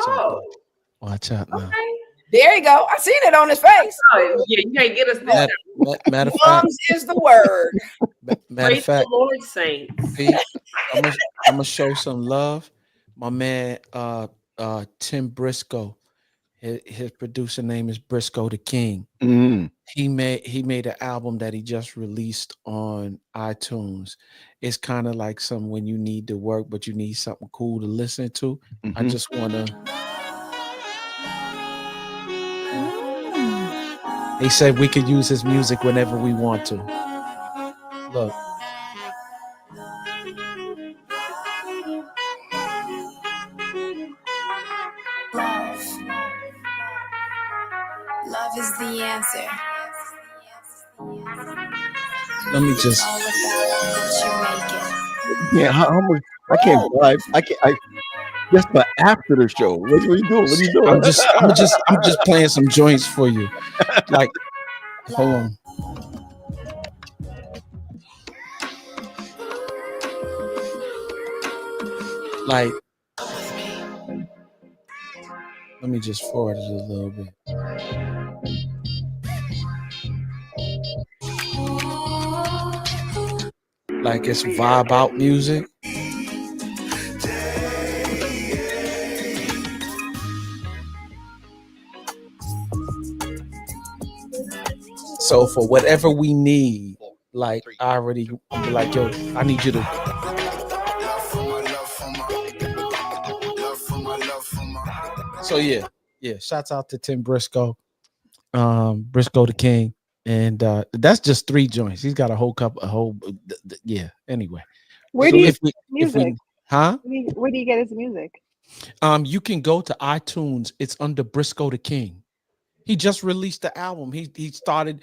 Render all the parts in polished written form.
Oh, Watch out now. okay. There you go. I seen it on his face. Oh, yeah, you can't get us this time. Matter of fact, Mums is the word. matter of Praise the fact, Lord, saints. Pete, I'm gonna show some love. My man, Tim Briscoe. His producer name is Briscoe the King. Mm. He made an album that he just released on iTunes. It's kind of like some when you need to work, but you need something cool to listen to. I just wanna. He said we could use his music whenever we want to. Look. Love is the answer. Let me just. Yeah, how much? I can't buy. I just for after the show. What are you doing? What are you doing? I'm just playing some joints for you. Like, hold on. Like, let me just forward it a little bit. Like it's vibe out music. So for whatever we need, like I already be like, yo, I need you to. So yeah. Shouts out to Tim Briscoe, Briscoe the King, and that's just 3 joints. He's got a whole yeah. Anyway, Where do you if get music? Huh? Where do you get his music? You can go to iTunes. It's under Briscoe the King. He just released the album. He started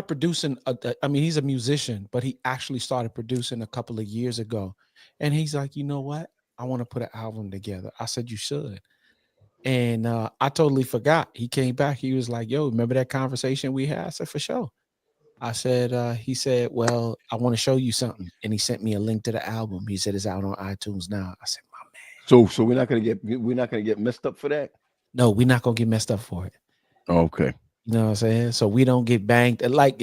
producing. I mean, he's a musician, but he actually started producing a couple of years ago. And he's like, you know what? I want to put an album together. I said, you should. And I totally forgot. He came back. He was like, yo, remember that conversation we had? I said, for sure. I said, he said, well, I want to show you something. And he sent me a link to the album. He said it's out on iTunes now. I said, my man. So we're not gonna get messed up for that. No, we're not gonna get messed up for it. Okay. You know what I'm saying? So we don't get banged. Like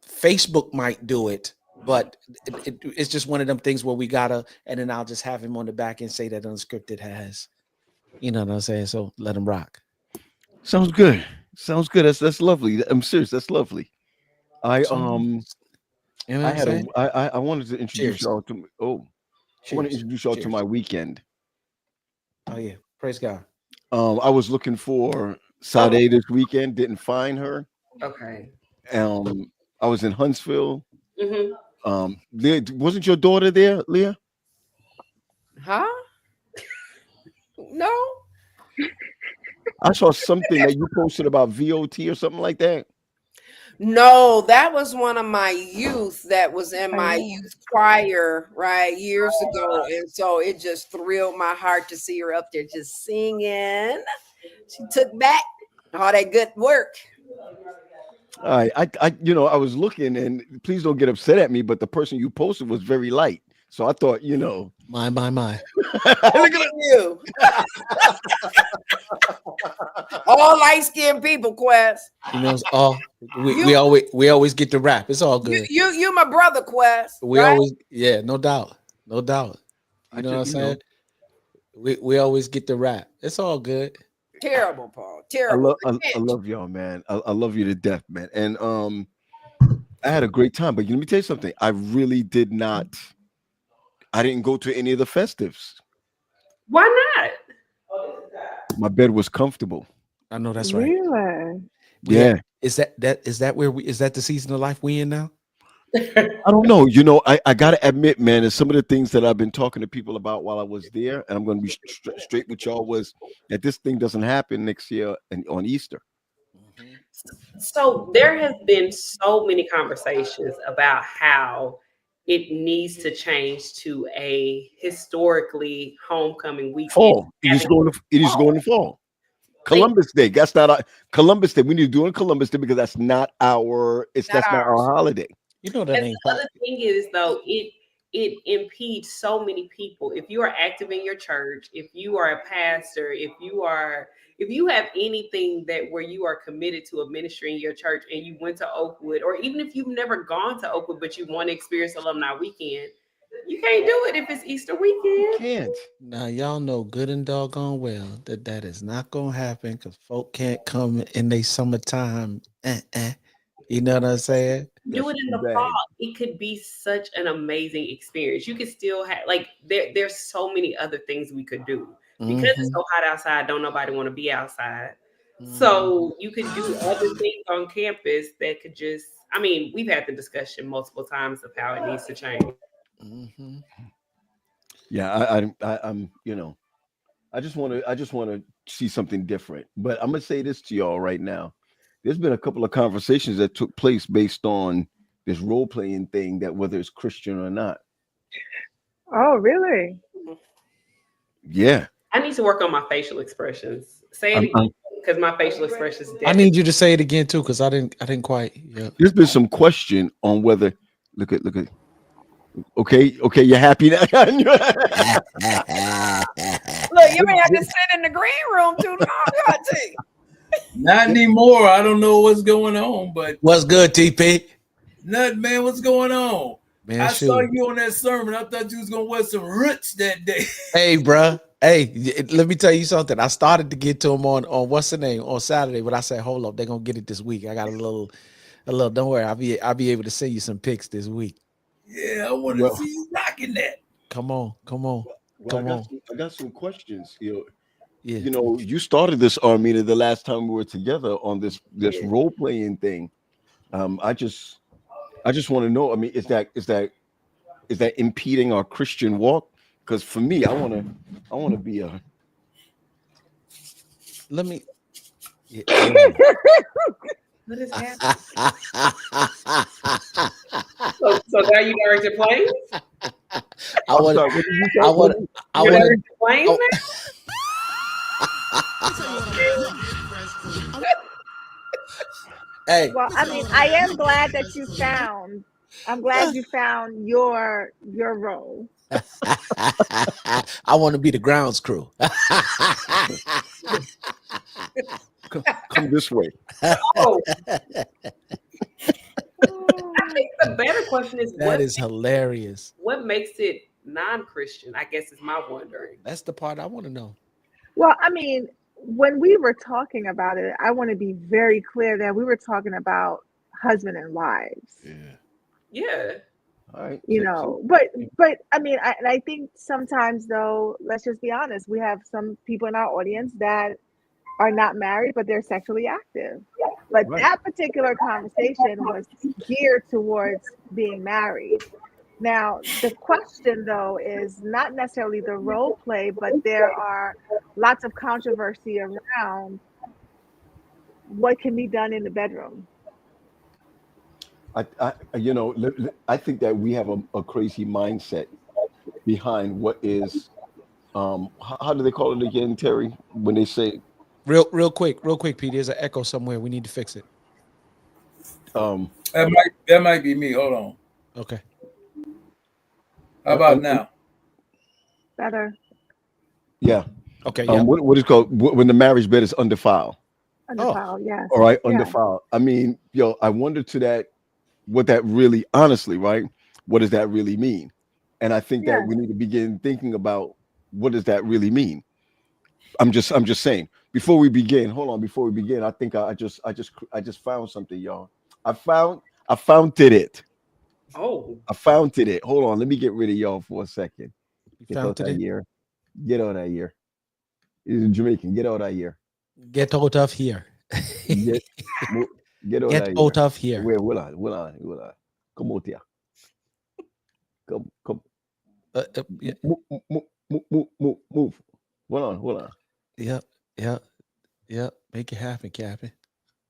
Facebook might do it, but it's just one of them things where we gotta, and then I'll just have him on the back and say that Unscripted has, you know what I'm saying? So let him rock. Sounds good. That's lovely. I'm serious. That's lovely. I wanted to introduce y'all to. I want to introduce y'all to my weekend. Oh yeah, praise God. I was looking for Sade this weekend, didn't find her. Okay. I was in Huntsville. Mm-hmm. Leah, wasn't your daughter there, Leah? Huh? No. I saw something that you posted about VOT or something like that. No, that was one of my youth that was in my youth choir, right, years ago. And so it just thrilled my heart to see her up there just singing. She took back all that good work. I I was looking, and please don't get upset at me, but the person you posted was very light. So I thought, my. Look at you. All light-skinned people, Quest. You know, it's all we always get the rap. It's all good. You my brother, Quest. We right? always, no doubt. You know what I'm saying? We always get the rap. It's all good. Terrible, Paul. Terrible. I love y'all, man. I love you to death, man. And I had a great time. But let me tell you something. I really did not. I didn't go to any of the festives. Why not? My bed was comfortable. I know that's right. Really? Yeah. Is that the season of life we in now? I don't know. I got to admit, man, and some of the things that I've been talking to people about while I was there, and I'm going to be straight with y'all, was that this thing doesn't happen next year on Easter. So there has been so many conversations about how it needs to change to a historically homecoming weekend. Fall. It is going to fall. Columbus Day. That's not Columbus Day. We need to do it on Columbus Day because that's not our. That's not our holiday. You know that ain't. The other thing is though, it impedes so many people. If you are active in your church, if you are a pastor, if you have anything that where you are committed to a ministry in your church and you went to Oakwood, or even if you've never gone to Oakwood but you want to experience alumni weekend, you can't do it if it's Easter weekend. Can't. Now y'all know good and doggone well that that is not gonna happen because folk can't come in their summertime. You know what I'm saying? Do That's it in too the fall. bad. It could be such an amazing experience. You could still have like there's so many other things we could do because it's Mm-hmm. so hot outside. Don't nobody want to be outside. Mm-hmm. So you could do other things on campus that could just. I mean, we've had the discussion multiple times of how it needs to change. Mm-hmm. Yeah, I'm. I just want to see something different. But I'm gonna say this to y'all right now. There's been a couple of conversations that took place based on this role playing thing, that whether it's Christian or not. Oh, really? Yeah, I need to work on my facial expressions. Say it I'm, again because my facial expressions I definitely. need you to say it again too, because I didn't quite. Yeah. there's been some question on whether. Look at. Okay, you're happy now. Look, you may have to sit in the green room too long, Auntie. Not anymore. I don't know what's going on, but What's good, TP? nothing, man. What's going on? Man, I saw shoot. you on that sermon. I thought you was gonna wear some roots that day. Hey, bruh. Hey, let me tell you something. I started to get to them on what's the name on Saturday, but I said, hold up, they're gonna get it this week. I got a little. Don't worry, I'll be able to send you some pics this week. Yeah, I want to well, see you rocking that. Come on, come on, well, come on. I got some questions. Yeah. You started this, Armina, the last time we were together on this Yeah. role playing thing. I just want to know. I mean, is that impeding our Christian walk? Because for me, I want to be a. Let me. Yeah. What is happening? So now you direct your planes? I I'm want. sorry. What did you say? I want. I You want. direct your planes Oh. now? Hey. Well, I mean, I am glad that you found. I'm glad you found your role. I want to be the grounds crew. Come this way. Oh, I think the better question is That is hilarious. what makes it non-Christian, I guess is my wondering. That's the part I want to know. Well, I mean, when we were talking about it, I want to be very clear that we were talking about husband and wives. Yeah. Yeah. All right. You know, but I mean, I think sometimes though, let's just be honest, we have some people in our audience that are not married, but they're sexually active. But Right. that particular conversation was geared towards being married. Now, the question though is not necessarily the role play, but there are lots of controversy around what can be done in the bedroom. I think that we have a crazy mindset behind what is. How do they call it again, Terry? When they say, Real quick, Pete. There's an echo somewhere. We need to fix it. um, That might be me. Hold on. Okay. How about now? Better yeah, Okay. Yeah. what is called when the marriage bed is undefiled. Oh. undefiled, yes. All right, Yeah. undefiled. I mean, I wonder to that what that really, honestly, right? What does that really mean? And I think that Yes. we need to begin thinking about what does that really mean. I'm just saying. Before we begin, hold on. Before we begin, I think I just found something, y'all. I found it. Oh, I found it. Hold on. Let me get rid of y'all for a second. You Get found out that it. year. Get out that year. He's in Jamaican. Get out that year. Get out of here. Get get out Get that out year. of here. Where will I? Come out here. Come. Yeah. Move. Hold on. Yep. Yep. Yep. Make it happen, Captain.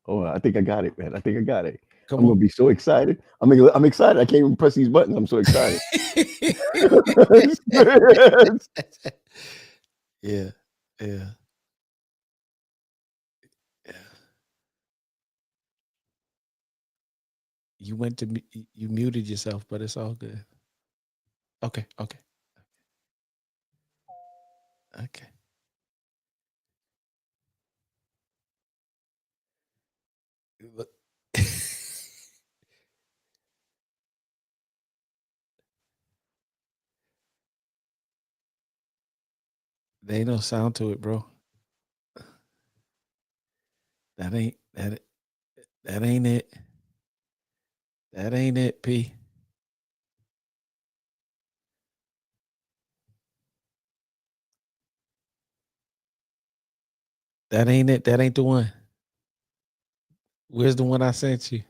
Oh, I think I got it, man. I think I got it. Come I'm gonna on. be so excited. I'm excited. I can't even press these buttons. I'm so excited. Yeah. Yeah. Yeah. You went to you muted yourself, but it's all good. Okay. Look. There ain't no sound to it, bro. That ain't it. That ain't it, P. That ain't it. That ain't the one. Where's the one I sent you?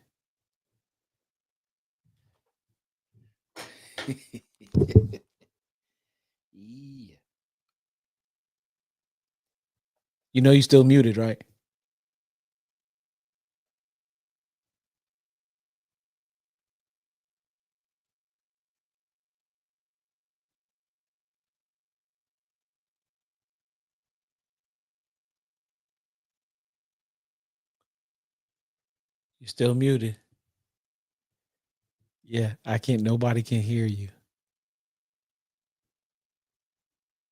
Yeah. You know you still muted, right? You still muted. Yeah, I can't. Nobody can hear you.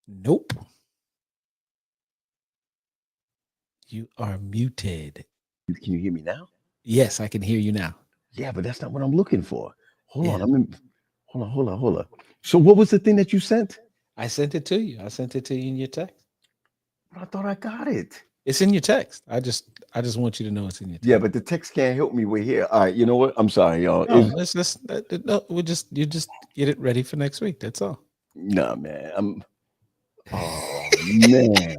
Nope. You are muted. Can you hear me now? Yes, I can hear you now. Yeah, but that's not what I'm looking for. Hold Yeah. on. Hold on. So what was the thing that you sent? I sent it to you. I sent it to you in your text. I thought I got it. It's in your text. I just want you to know it's in your text. Yeah, but the text can't help me. We're here. All right, you know what? I'm sorry, y'all. No, you just get it ready for next week. That's all. Nah, man. Oh man.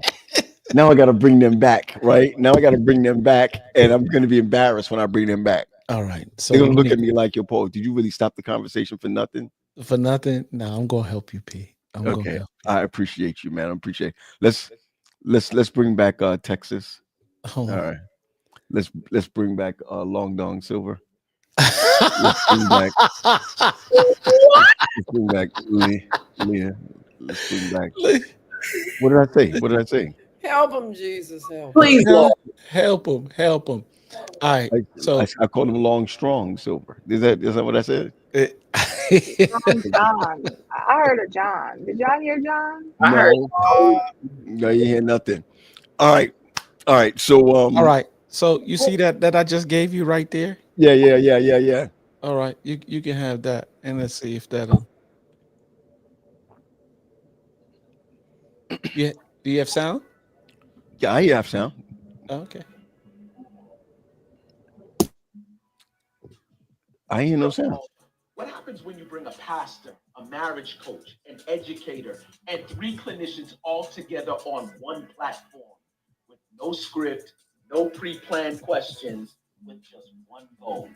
Now I gotta bring them back, right? Now I gotta bring them back, and I'm gonna be embarrassed when I bring them back. All right. So They're gonna look at me like, "Yo, Paul, did you really stop the conversation for nothing?" For nothing. No, I'm gonna help you, P. I'm gonna Okay. help you. I appreciate you, man. I appreciate it. Let's bring back Texas. Oh. All right. Let's bring back Long Dong Silver. Let's bring back Leah. Let's bring back. What did I say? Help him, Jesus. Help. Please, Lord. Help him. All right. So I called him Long Strong Silver. Is that what I said? John. I heard a John. Did y'all hear John? I heard. No, you hear nothing. All right. So all right. So you see that I just gave you right there? Yeah. All right. You can have that. And let's see if that'll. Yeah. Do you have sound? Yeah, I have sound. Okay. I hear no sound. What happens when you bring a pastor, a marriage coach, an educator, and 3 clinicians all together on one platform with no script, no pre-planned questions, with just one goal?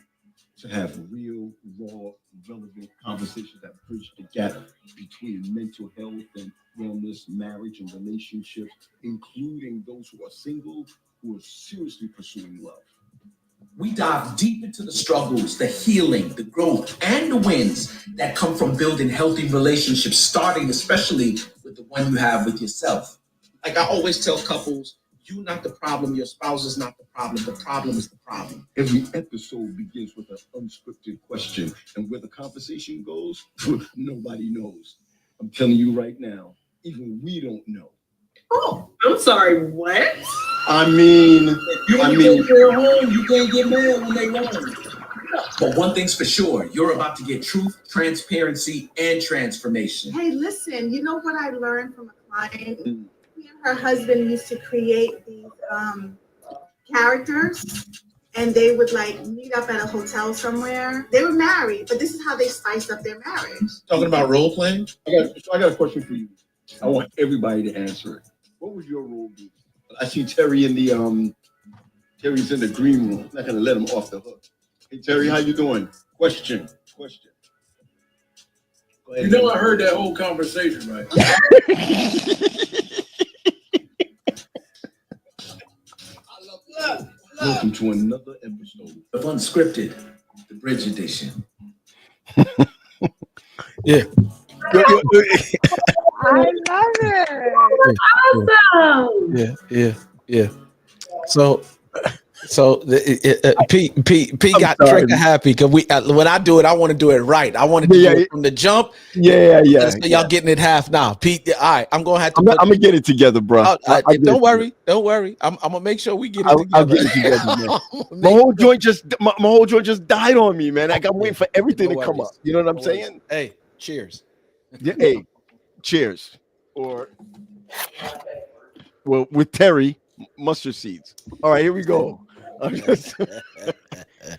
To have real, raw, relevant conversations that bridge the gap between mental health and wellness, marriage and relationships, including those who are single, who are seriously pursuing love. We dive deep into the struggles, the healing, the growth, and the wins that come from building healthy relationships, starting especially with the one you have with yourself. Like I always tell couples, you're not the problem, your spouse is not the problem is the problem. Every episode begins with an unscripted question, and where the conversation goes, nobody knows. I'm telling you right now, even we don't know. Oh, I'm sorry. What? I mean, You can't get mad when they wrong. But one thing's for sure, you're about to get truth, transparency, and transformation. Hey, listen, you know what I learned from a client? Me and her husband used to create these characters, and they would like meet up at a hotel somewhere. They were married, but this is how they spiced up their marriage. Talking about role playing? I got a question for you. I want everybody to answer it. What would your role be? I see Terry in the Terry's in the green room. I'm not gonna let him off the hook. Hey Terry, how you doing? Question. You know, I heard that whole conversation, right? Welcome to another episode Of Unscripted, the Bridge Edition. Yeah. I love it. Awesome. Yeah. So So P got sorry. trigger happy because when I do it, I want to do it right. I want to do it from the jump. Yeah. So y'all getting it half now. Pete, all right, I'm gonna have to. I'm gonna get it together, bro. Don't worry. I'm gonna make sure we get it together. I'll get it together, man. my whole joint just died on me, man. I'm waiting for everything to come up. You know what I'm saying? Hey, cheers. Yeah, hey, cheers. Or well, with Terry, mustard seeds. All right, here we go.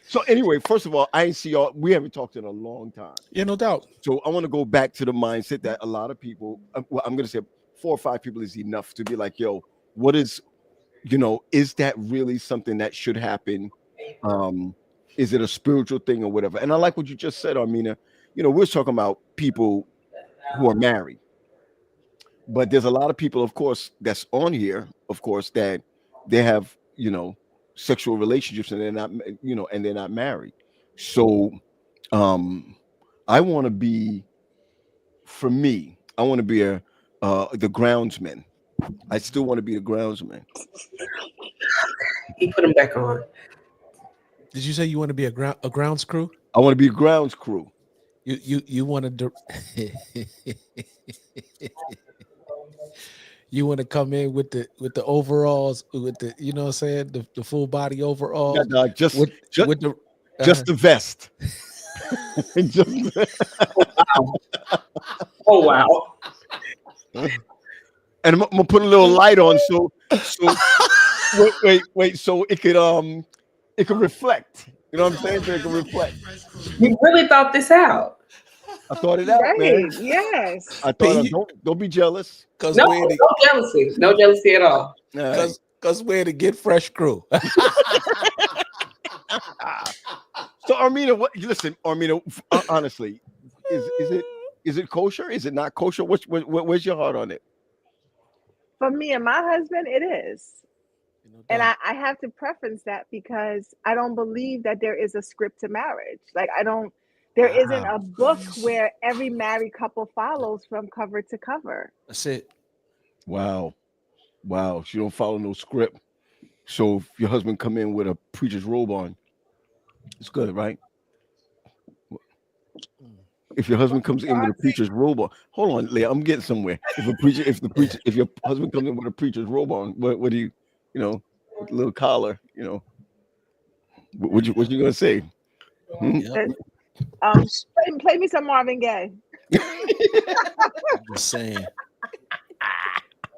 So anyway, first of all, I ain't see y'all. We haven't talked in a long time. Yeah, no doubt. So I want to go back to the mindset that a lot of people, well, I'm gonna say 4 or 5 people is enough to be like, yo, what is, is that really something that should happen? Is it a spiritual thing or whatever? And I like what you just said, Armina. We're talking about people who are married, but there's a lot of people, of course, that's on here, of course, that they have, sexual relationships and they're not, and they're not married. So, I want to be, for me, I want to be the groundsman. I still want to be the groundsman. He put him back on. Did you say you want to be a grounds crew? I want to be a grounds crew. You want to you want to come in with the overalls, with the, you know what I'm saying, the full body overalls. Yeah, just with the just the vest. Oh wow. And I'm gonna put a little light on so wait, so it could reflect. You know what I'm saying? So it can reflect. You really thought this out. I thought it out, Right. man. Yes. I thought don't be jealous. No jealousy. No jealousy at all. Because we're the Get Fresh crew. So Armina, Armina, honestly, is it kosher? Is it not kosher? Where's your heart on it? For me and my husband, it is. And I have to preference that because I don't believe that there is a script to marriage. Like there isn't a book where every married couple follows from cover to cover. That's it. Wow. She don't follow no script. So if your husband come in with a preacher's robe on, it's good, right? If your husband comes in with a preacher's robe on, hold on, Leah, I'm getting somewhere. If your husband comes in with a preacher's robe on, what do you, with a little collar, what you gonna say? Yep. Play me some Marvin Gaye.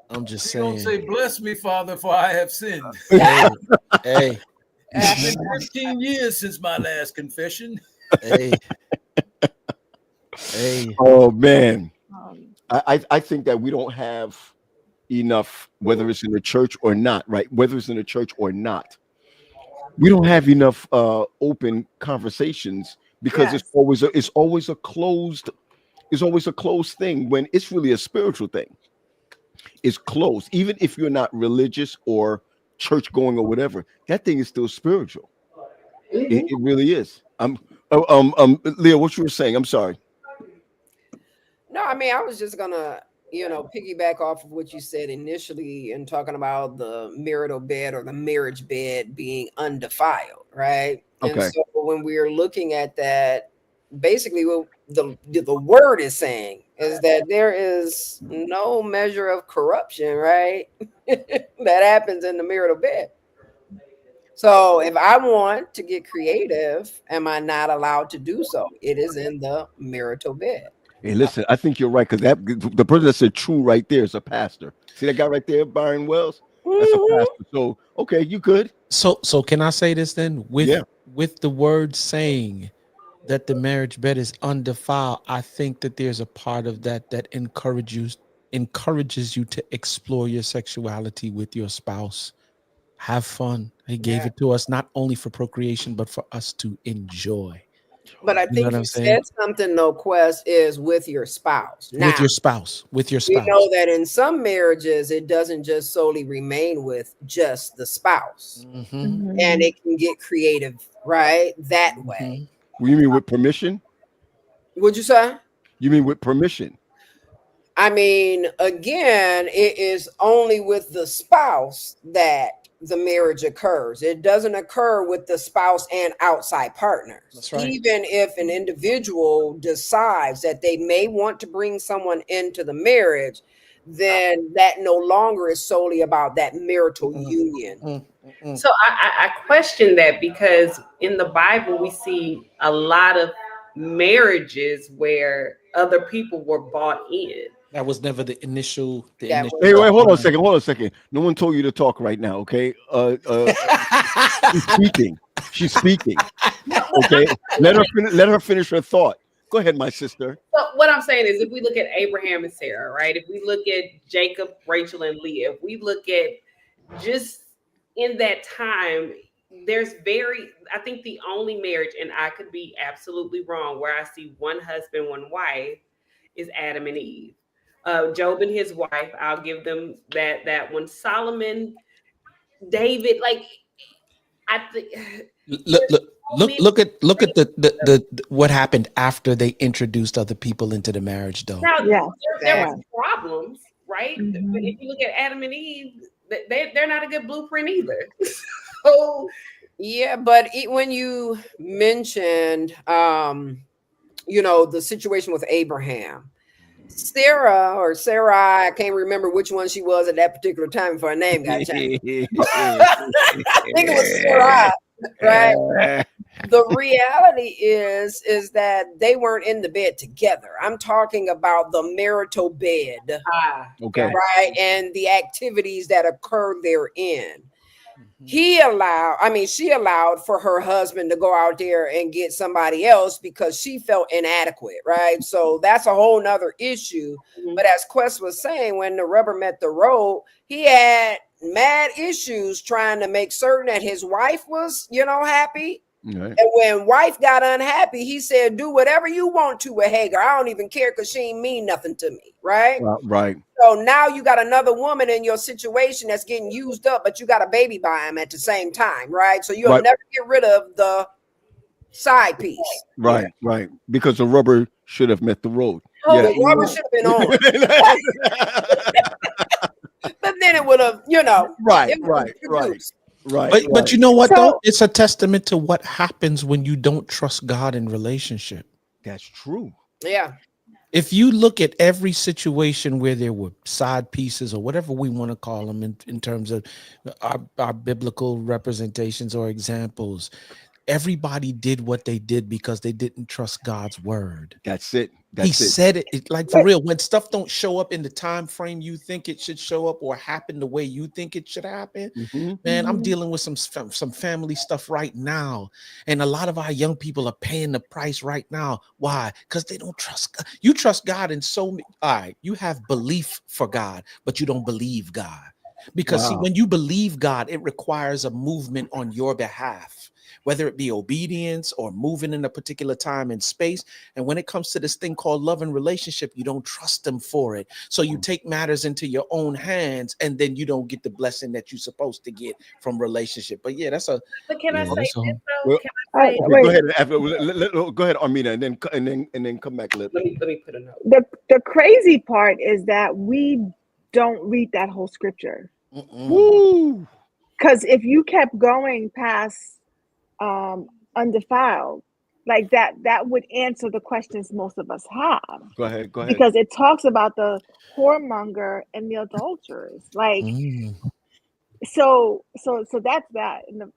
I'm just You saying. don't say, "Bless me, Father, for I have sinned." Hey. It's been 15 years since my last confession. Hey. Oh man, I think that we don't have enough, whether it's in the church or not, right? Whether it's in the church or not, we don't have enough open conversations because it's always a closed thing when it's really a spiritual thing. It's closed, even if you're not religious or church going or whatever. That thing is still spiritual. It really is. Leah, what you were saying? I'm sorry. No, I mean, I was just gonna, piggyback off of what you said initially and talking about the marital bed or the marriage bed being undefiled, right? Okay. And so when we're looking at that, basically what the word is saying is that there is no measure of corruption, right? that happens in the marital bed. So if I want to get creative, am I not allowed to do so? It is in the marital bed. Hey, listen, I think you're right because the person that said true right there is a pastor. See that guy right there, Byron Wells? That's a pastor. So okay, you could. So can I say this then? With the word saying that the marriage bed is undefiled, I think that there's a part of that encourages you to explore your sexuality with your spouse. Have fun. He gave it to us not only for procreation, but for us to enjoy. But I think you said something, though, Quest, is with your spouse. Now, with your spouse. We know that in some marriages, it doesn't just solely remain with just the spouse. Mm-hmm. And it can get creative, right? That way. You mean with permission? What'd you say? You mean with permission? I mean, again, it is only with the spouse that the marriage occurs. It doesn't occur with the spouse and outside partners. That's right. Even if an individual decides that they may want to bring someone into the marriage, then that no longer is solely about that marital union. So I question that, because in the Bible we see a lot of marriages where other people were bought in. That was never the initial. That initial was- Hey, wait, hold on a second. No one told you to talk right now, okay? She's speaking. Okay, let her finish her thought. Go ahead, my sister. So what I'm saying is, if we look at Abraham and Sarah, right? If we look at Jacob, Rachel, and Leah, if we look at just in that time, I think the only marriage, and I could be absolutely wrong, where I see one husband, one wife, is Adam and Eve. Job and his wife, I'll give them that one. Solomon, David, like, I think. Look at the what happened after they introduced other people into the marriage, though. Now, Yes. there were problems, right? Mhm. But if you look at Adam and Eve, they're not a good blueprint either. So Yeah, but when you mentioned, the situation with Abraham, Sarah, I can't remember which one she was at that particular time before her name got changed. I think it was Sarah, right? The reality is that they weren't in the bed together. I'm talking about the marital bed, Okay. right? And the activities that occur therein. She allowed for her husband to go out there and get somebody else because she felt inadequate, right? So that's a whole nother issue. But as Quest was saying, when the rubber met the road, he had mad issues trying to make certain that his wife was, happy. Right. And when wife got unhappy, he said, do whatever you want to with Hagar. I don't even care because she ain't mean nothing to me, right? Right. So now you got another woman in your situation that's getting used up, but you got a baby by him at the same time, right? So you'll never get rid of the side piece. Right. Right. Because the rubber should have met the road. Oh, the rubber should have been on. But then it would have, Right. it would've produced. But you know what, though? It's a testament to what happens when you don't trust God in relationship. That's true. Yeah. If you look at every situation where there were side pieces or whatever we want to call them in terms of our biblical representations or examples, everybody did what they did because they didn't trust God's word. That's it. He said it like for real. When stuff don't show up in the time frame you think it should show up or happen the way you think it should happen, man, I'm dealing with some family stuff right now, and a lot of our young people are paying the price right now. Why? Because they don't trust God. You trust God in so many. All right, you have belief for God, but you don't believe God. Because see, when you believe God, it requires a movement on your behalf, whether it be obedience or moving in a particular time and space. And when it comes to this thing called love and relationship, you don't trust them for it. So you take matters into your own hands, and then you don't get the blessing that you're supposed to get from relationship. But yeah, that's a. But can I say this, though? Well, Can I say, go ahead. Go ahead, Armina, and then come back. let me put a note. The crazy part is that we don't read that whole scripture. Woo! Because if you kept going past undefiled, like that would answer the questions most of us have. Go ahead. Because it talks about the whoremonger and the adulterers. Like, so that's that. And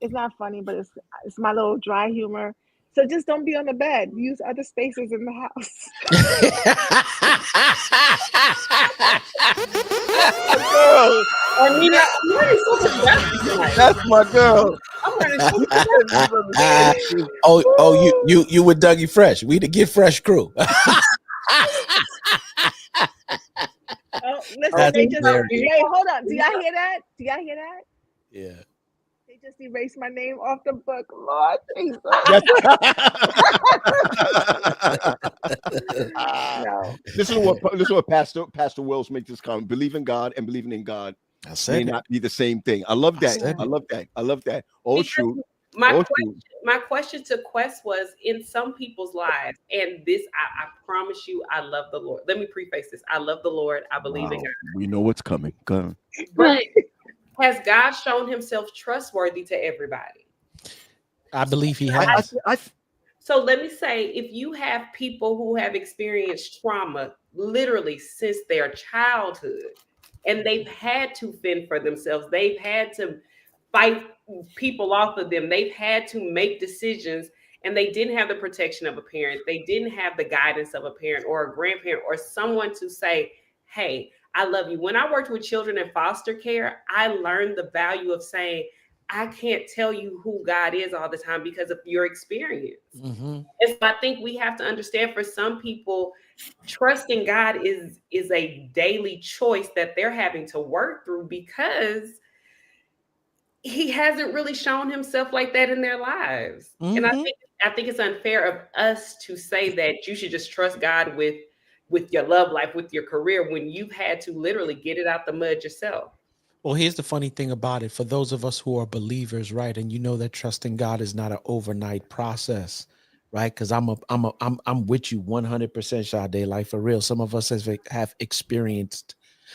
it's not funny, but it's my little dry humor. So just don't be on the bed. Use other spaces in the house. Girl, Armina, I'm learning something about you tonight. that's my girl. I'm learning something. You with Dougie Fresh. We the Get Fresh crew. Listen, they just wait. Hold on. Do y'all hear that? Yeah. They just erased my name off the book. Lord Jesus. No. This is what Pastor Wells makes this comment. Believe in God and believing in God may not be the same thing. I love that. I love that. Oh, shoot. My question to Quest was, in some people's lives, and this, I promise you, I love the Lord. Let me preface this. I love the Lord. I believe in God. We know what's coming. Go ahead. But Has God shown himself trustworthy to everybody? I believe he has. So let me say, if you have people who have experienced trauma literally since their childhood, and they've had to fend for themselves, they've had to fight people off of them, they've had to make decisions, and they didn't have the protection of a parent, they didn't have the guidance of a parent or a grandparent or someone to say, hey, I love you. When I worked with children in foster care, I learned the value of saying, I can't tell you who God is all the time because of your experience. And so I think we have to understand, for some people, trusting God is a daily choice that they're having to work through because he hasn't really shown himself like that in their lives. And I think it's unfair of us to say that you should just trust God with your love life, with your career, when you've had to literally get it out the mud yourself. Well, here's the funny thing about it. For those of us who are believers, right, and you know that trusting God is not an overnight process, right? Because I'm with you 100%, Sade. Like, for real, some of us have experienced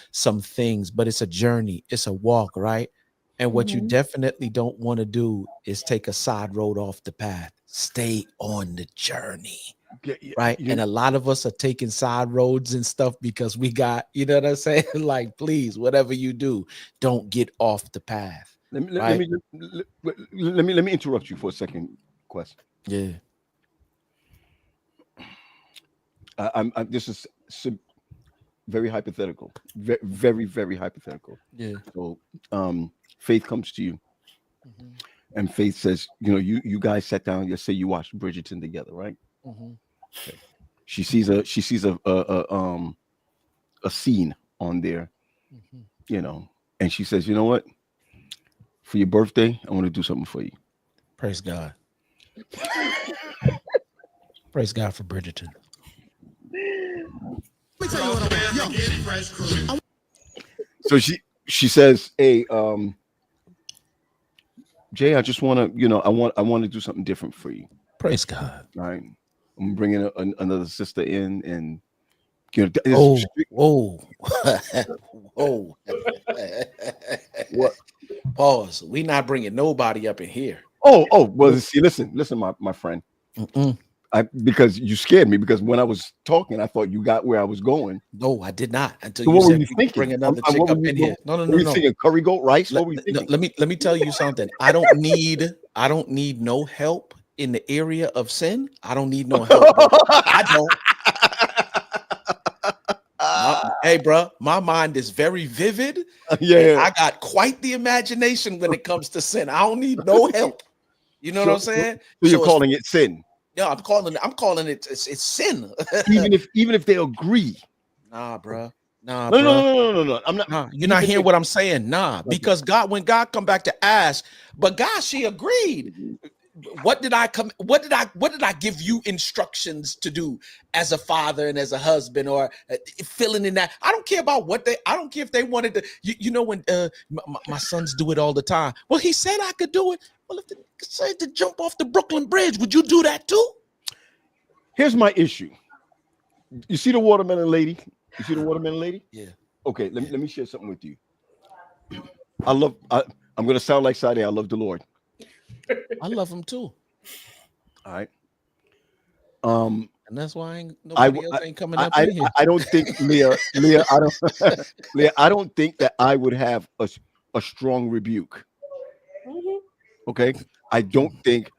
some things, but it's a journey, it's a walk, right? And what you definitely don't want to do is take a side road off the path. Stay on the journey. Right. And a lot of us are taking side roads and stuff because we got, you know what I'm saying? Like, please, whatever you do, don't get off the path. Let me interrupt you for a second, Quest. Yeah. This is very hypothetical. Very, very hypothetical. Yeah. So Faith comes to you. And Faith says, you guys sat down, you say you watched Bridgerton together, right? Okay. She sees a scene on there, and she says, you know what? For your birthday, I want to do something for you. Praise God. Praise God for Bridgerton. So she says, hey, Jay, I just want to, I want to do something different for you. Praise God. All right. I'm bringing another sister in, and whoa. What? Pause. We not bringing nobody up in here. Well, see, listen, my friend. Because you scared me, because when I was talking, I thought you got where I was going. No, I did not. Until So you what said were you thinking? Bring another chick up in here. No. Were you thinking curry goat rice? What were you thinking? Let me tell you something. I don't need no help in the area of sin. I don't need no help. I don't. Hey, bro, my mind is very vivid. Yeah, I got quite the imagination when it comes to sin. I don't need no help. You know what I'm saying? So you're calling it sin? Yeah, I'm calling it. It's sin. even if they agree. Nah, bro. No. I'm not. Nah, you're not hearing what I'm saying. Nah, because when God come back to ask, but God, she agreed. What did I give you instructions to do as a father and as a husband, or filling in that? I don't care about I don't care if they wanted to, when my sons do it all the time. Well, he said I could do it. Well, if they said to jump off the Brooklyn Bridge, would you do that too? Here's my issue. You see the watermelon lady? Yeah. Okay, let me share something with you. I'm gonna sound like Sade. I love the Lord. I love him too. All right. And that's why nobody else ain't coming up in here. I don't think Leah. I don't think that I would have a strong rebuke. Okay, I don't think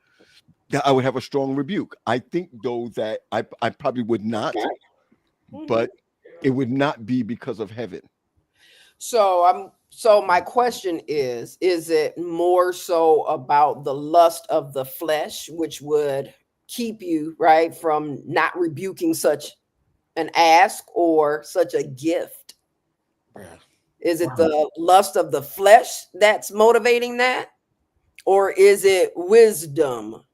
that I would have a strong rebuke. I think though that I probably would not, but it would not be because of heaven. So my question is it more so about the lust of the flesh, which would keep you right from not rebuking such an ask or such a gift? Is it the lust of the flesh that's motivating that? Or is it wisdom?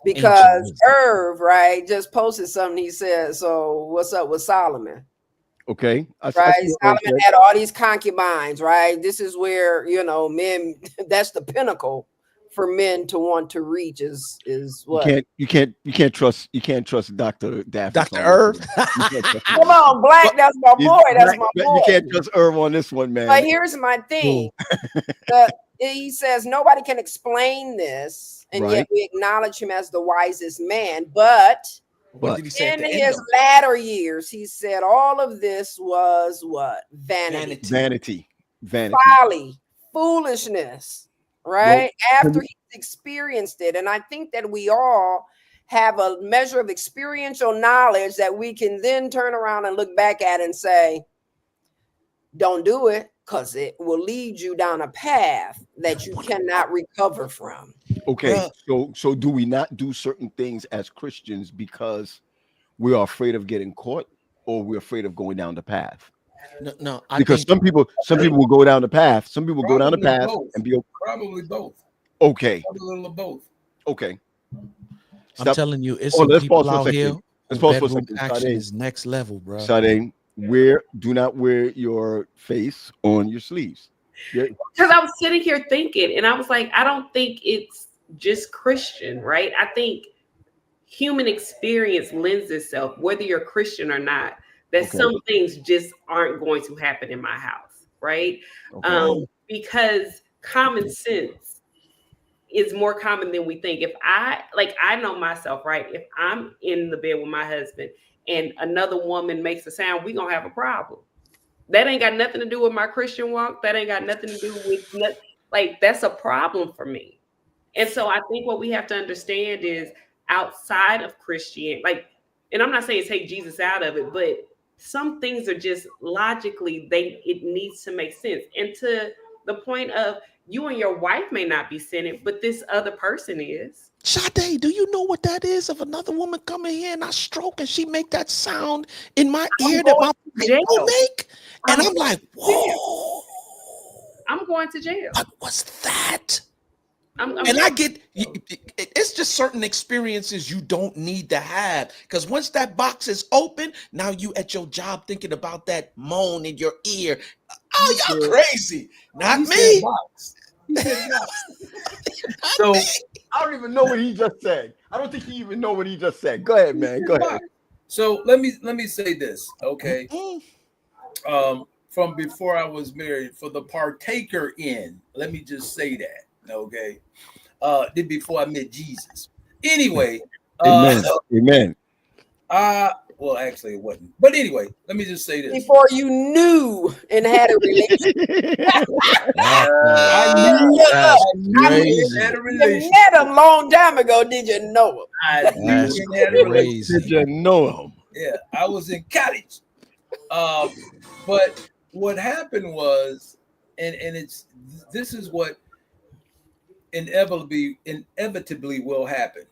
Because Irv, right, just posted something. He said, so what's up with Solomon? Okay. Right. Solomon had all these concubines, right? This is where, men, that's the pinnacle for men to want to reach is what? You can't trust Dr. Daffy. Dr. Irv. Come on, Black. That's my boy. That's my boy. You can't trust Irv on this one, man. But here's my thing. He says nobody can explain this, and yet we acknowledge him as the wisest man. But What did he say? in his latter years, he said all of this was what? Vanity. Folly, foolishness, right? Well, after he's experienced it. And I think that we all have a measure of experiential knowledge that we can then turn around and look back at and say, don't do it, because it will lead you down a path that you cannot recover from. Okay, so do we not do certain things as Christians because we are afraid of getting caught, or we're afraid of going down the path? No, because some people will go down the path. Some people go down the path and be probably both. Okay, probably a little of both. Okay, I'm telling you, it's some people out here. Let's pause for a second. Action is next level, bro. Sade, do not wear your face on your sleeves. Because I was sitting here thinking, and I was like, I don't think it's just Christian, right? I think human experience lends itself, whether you're Christian or not, that some things just aren't going to happen in my house, right? Because common sense is more common than we think. If I know myself, right? If I'm in the bed with my husband and another woman makes a sound, we're going to have a problem. That ain't got nothing to do with my Christian walk. That ain't got nothing to do with, that's a problem for me. And so I think what we have to understand is outside of Christianity, and I'm not saying take Jesus out of it, but some things are just logically, it needs to make sense. And to the point of you and your wife may not be sinning, but this other person is. Sade, do you know what that is? If another woman come in here and I stroke and she make that sound in my ear that my people make, and I'm like, whoa. I'm going to jail. What was that? And I get, it's just certain experiences you don't need to have, because once that box is open, now you at your job thinking about that moan in your ear. Oh, y'all crazy. Not me. So I don't even know what he just said. I don't think he even know what he just said. Go ahead, man. Go ahead. So let me say this, okay? From before I was married, for the partaker in, let me just say that, okay? Before I met Jesus. Anyway. Amen. Well, actually, it wasn't. But anyway, let me just say this. Before you knew and had a relationship. I had a relationship. You met him a long time ago. Did you know him? I knew he had a relationship. Did you know him? Yeah, I was in college. But what happened was, and this is what inevitably will happen.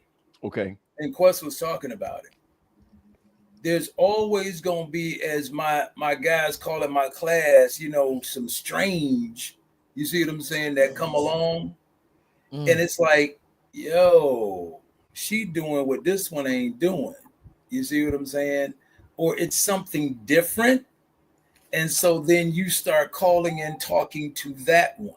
Okay. And Quest was talking about it. There's always going to be, as my guys call it, my class, some strange, you see what I'm saying, that come along. And it's like, yo, she doing what this one ain't doing. You see what I'm saying? Or it's something different. And so then you start calling and talking to that one.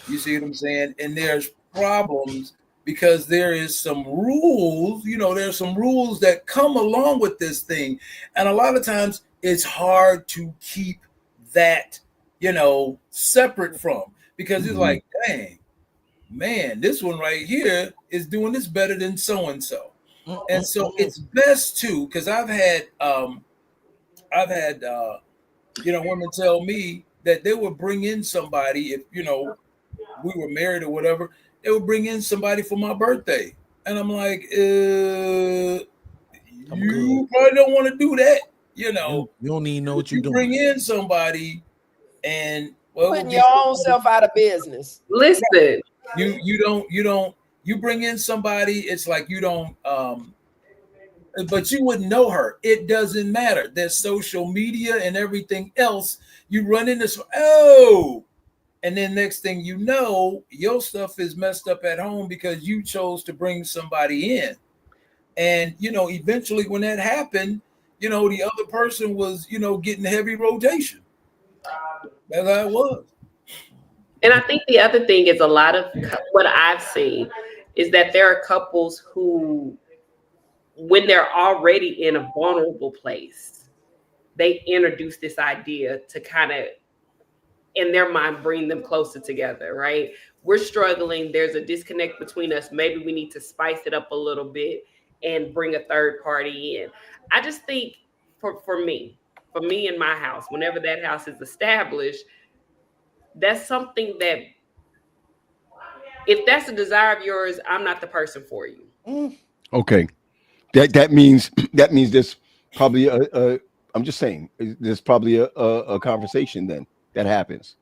You see what I'm saying? And there's problems because there is some rules, there's some rules that come along with this thing. And a lot of times it's hard to keep that, separate from, because it's like, dang, man, this one right here is doing this better than so-and-so. And so it's best to, because I've had women tell me that they would bring in somebody if, we were married or whatever, they would bring in somebody for my birthday. And I'm like, you probably don't want to do that. You don't even know what you're doing. Bring in somebody and putting your own self out of business. Listen, you bring in somebody, it's like you don't, but you wouldn't know her. It doesn't matter. There's social media and everything else. You run into and then next thing you know, your stuff is messed up at home because you chose to bring somebody in. And, eventually when that happened, the other person was, getting heavy rotation. That's how it was. And I think the other thing is a lot of what I've seen is that there are couples who, when they're already in a vulnerable place, they introduce this idea to kind of, in their mind, bring them closer together, right? We're struggling. There's a disconnect between us. Maybe we need to spice it up a little bit and bring a third party in. I just think for me in my house, whenever that house is established, that's something that, if that's a desire of yours, I'm not the person for you. Okay. That means there's probably a I'm just saying there's probably a conversation then that happens.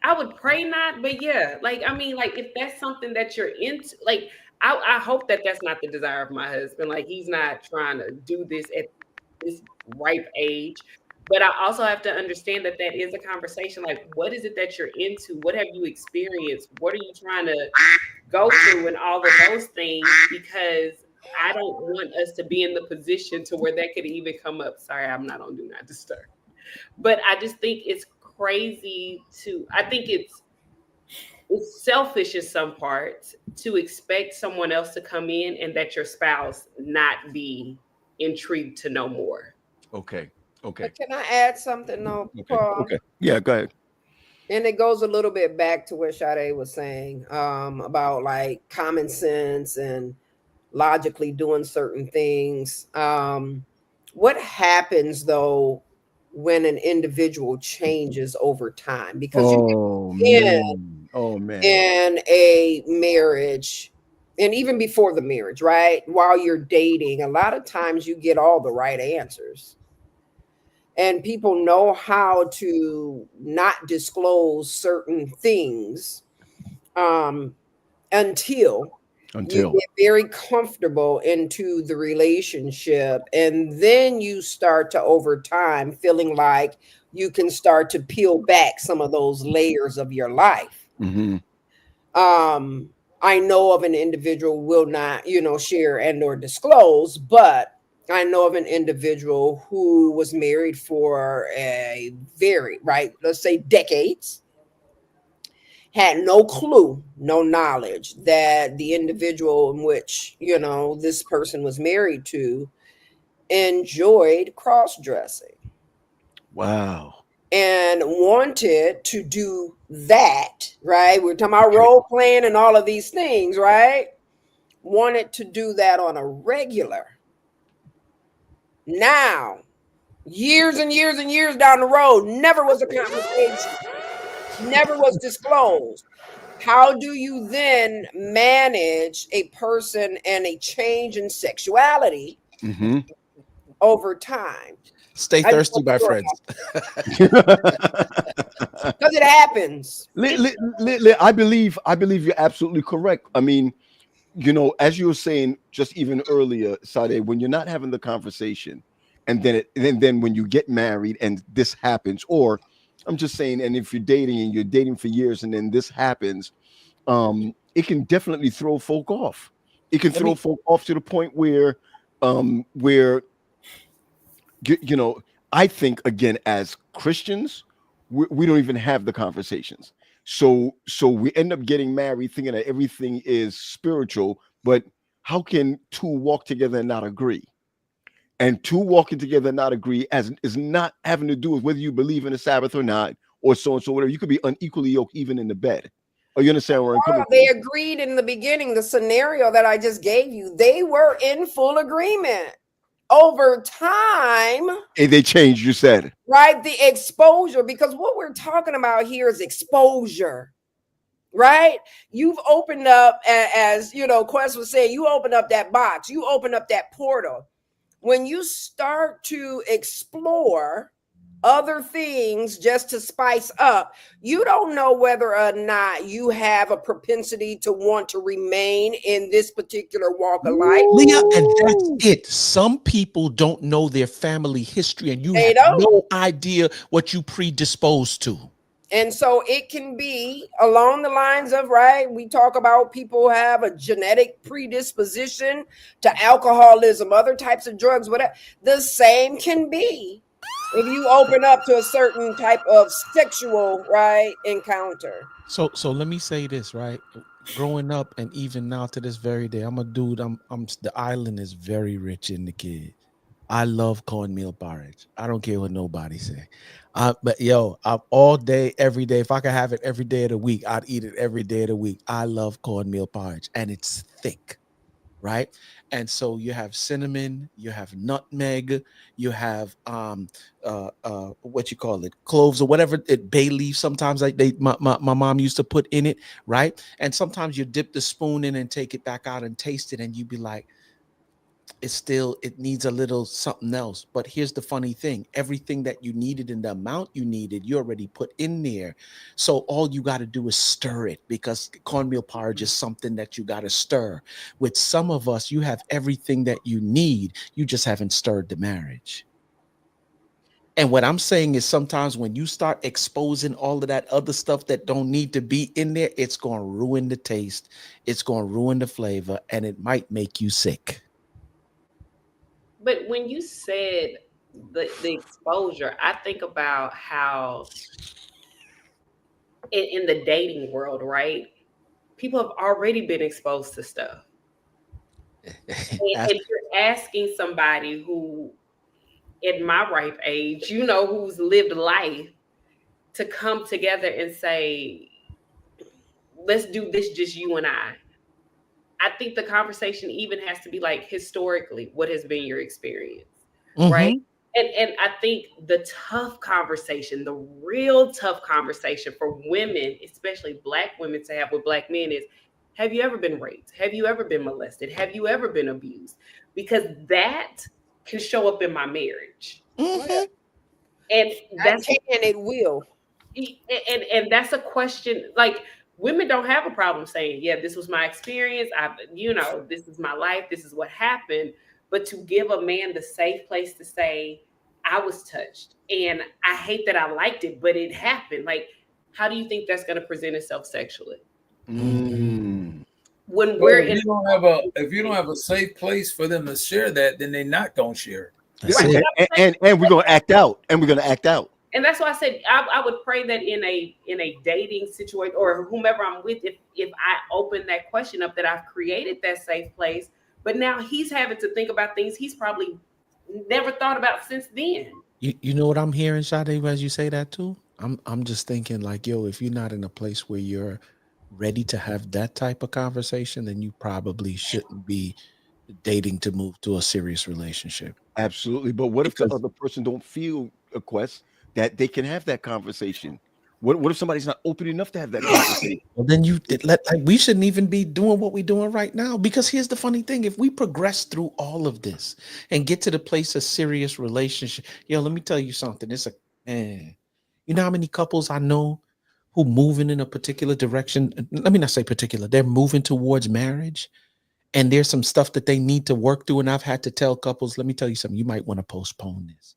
I would pray not, but yeah, like, I mean, like, if that's something that you're into, like, I hope that that's not the desire of my husband. Like, he's not trying to do this at this ripe age. But I also have to understand that that is a conversation. Like, what is it that you're into? What have you experienced? What are you trying to go through, and all of those things? Because I don't want us to be in the position to where that could even come up. Sorry, I'm not on Do Not Disturb. But I just think it's crazy I think it's selfish in some parts to expect someone else to come in and that your spouse not be intrigued to know more. Okay. But can I add something though, Paul? Okay. Yeah, go ahead. And it goes a little bit back to what Sade was saying about like common sense and logically doing certain things. What happens though when an individual changes over time? Because in a marriage, and even before the marriage, right? While you're dating, a lot of times you get all the right answers. And people know how to not disclose certain things until you get very comfortable into the relationship. And then you start to, over time, feeling like you can start to peel back some of those layers of your life. Mm-hmm. I know of an individual, will not, share and or disclose, but I know of an individual who was married for a let's say decades, had no clue, no knowledge that the individual in which, this person was married to enjoyed cross-dressing. Wow. And wanted to do that, right? We're talking about role playing and all of these things, right? Wanted to do that on a regular. Now, years and years and years down the road, never was a conversation, never was disclosed. How do you then manage a person and a change in sexuality over time? Stay thirsty, my friends. Because it happens. I believe you're absolutely correct. I mean, as you were saying just even earlier, Sade, when you're not having the conversation, and then when you get married and this happens, or I'm just saying, and if you're dating for years and then this happens, it can definitely throw folk off. It can throw folk off to the point where I think, again, as Christians, we don't even have the conversations. So we end up getting married thinking that everything is spiritual, but how can two walk together and not agree? And two walking together and not agree is not having to do with whether you believe in the Sabbath or not, or so and so, whatever. You could be unequally yoked even in the bed. Oh, you understand where I'm coming from? They agreed in the beginning, the scenario that I just gave you, they were in full agreement. Over time, and they changed, you said. Right? The exposure, because what we're talking about here is exposure, right? You've opened up, as Quest was saying, you opened up that box, you opened up that portal. When you start to explore other things just to spice up, you don't know whether or not you have a propensity to want to remain in this particular walk of life. Leah, and that's it. Some people don't know their family history, and you have no idea what you predisposed to. And so it can be along the lines of, right, we talk about people have a genetic predisposition to alcoholism, other types of drugs, whatever. The same can be if you open up to a certain type of sexual, right, encounter. So let me say this, right? Growing up and even now to this very day, I'm a dude. I'm the island is very rich in the kid. I love cornmeal porridge. I don't care what nobody say. But yo, I'm all day, every day. If I could have it every day of the week, I'd eat it every day of the week. I love cornmeal porridge, and it's thick, right? And so you have cinnamon, you have nutmeg, you have what you call it, cloves or whatever, it bay leaf. Sometimes like my mom used to put in it, right? And sometimes you dip the spoon in and take it back out and taste it, and you be like, it needs a little something else. But here's the funny thing, everything that you needed in the amount you needed, you already put in there. So all you got to do is stir it, because cornmeal porridge is something that you got to stir. With some of us, you have everything that you need, you just haven't stirred the marriage. And what I'm saying is, sometimes when you start exposing all of that other stuff that don't need to be in there, it's going to ruin the taste, it's going to ruin the flavor, and it might make you sick. But when you said the exposure, I think about how in the dating world, right? People have already been exposed to stuff. And you're asking somebody who, at my ripe age, who's lived life, to come together and say, let's do this, just you and I think the conversation even has to be like, historically, what has been your experience? Right? And I think the tough conversation, the real tough conversation for women, especially Black women, to have with Black men is, have you ever been raped? Have you ever been molested? Have you ever been abused? Because that can show up in my marriage. And that's it will. And that's a question, like, women don't have a problem saying, yeah, this was my experience. This is my life. This is what happened. But to give a man the safe place to say, I was touched and I hate that I liked it, but it happened. Like, how do you think that's going to present itself sexually? When we're if you don't have a safe place for them to share that, then they're not going to share. Right. And we're going to act out. And that's why I said I would pray that in a dating situation, or whomever I'm with, if I open that question up, that I've created that safe place. But now he's having to think about things he's probably never thought about since then. You know what I'm hearing, Sade, as you say that too? I'm just thinking like, yo, if you're not in a place where you're ready to have that type of conversation, then you probably shouldn't be dating to move to a serious relationship. Absolutely. But what if the other person don't feel, Quest, that they can have that conversation? What if somebody's not open enough to have that conversation? Well, then we shouldn't even be doing what we're doing right now. Because here's the funny thing: if we progress through all of this and get to the place of serious relationship, let me tell you something. You know how many couples I know who moving in a particular direction? Let me not say particular. They're moving towards marriage, and there's some stuff that they need to work through. And I've had to tell couples, let me tell you something. You might want to postpone this.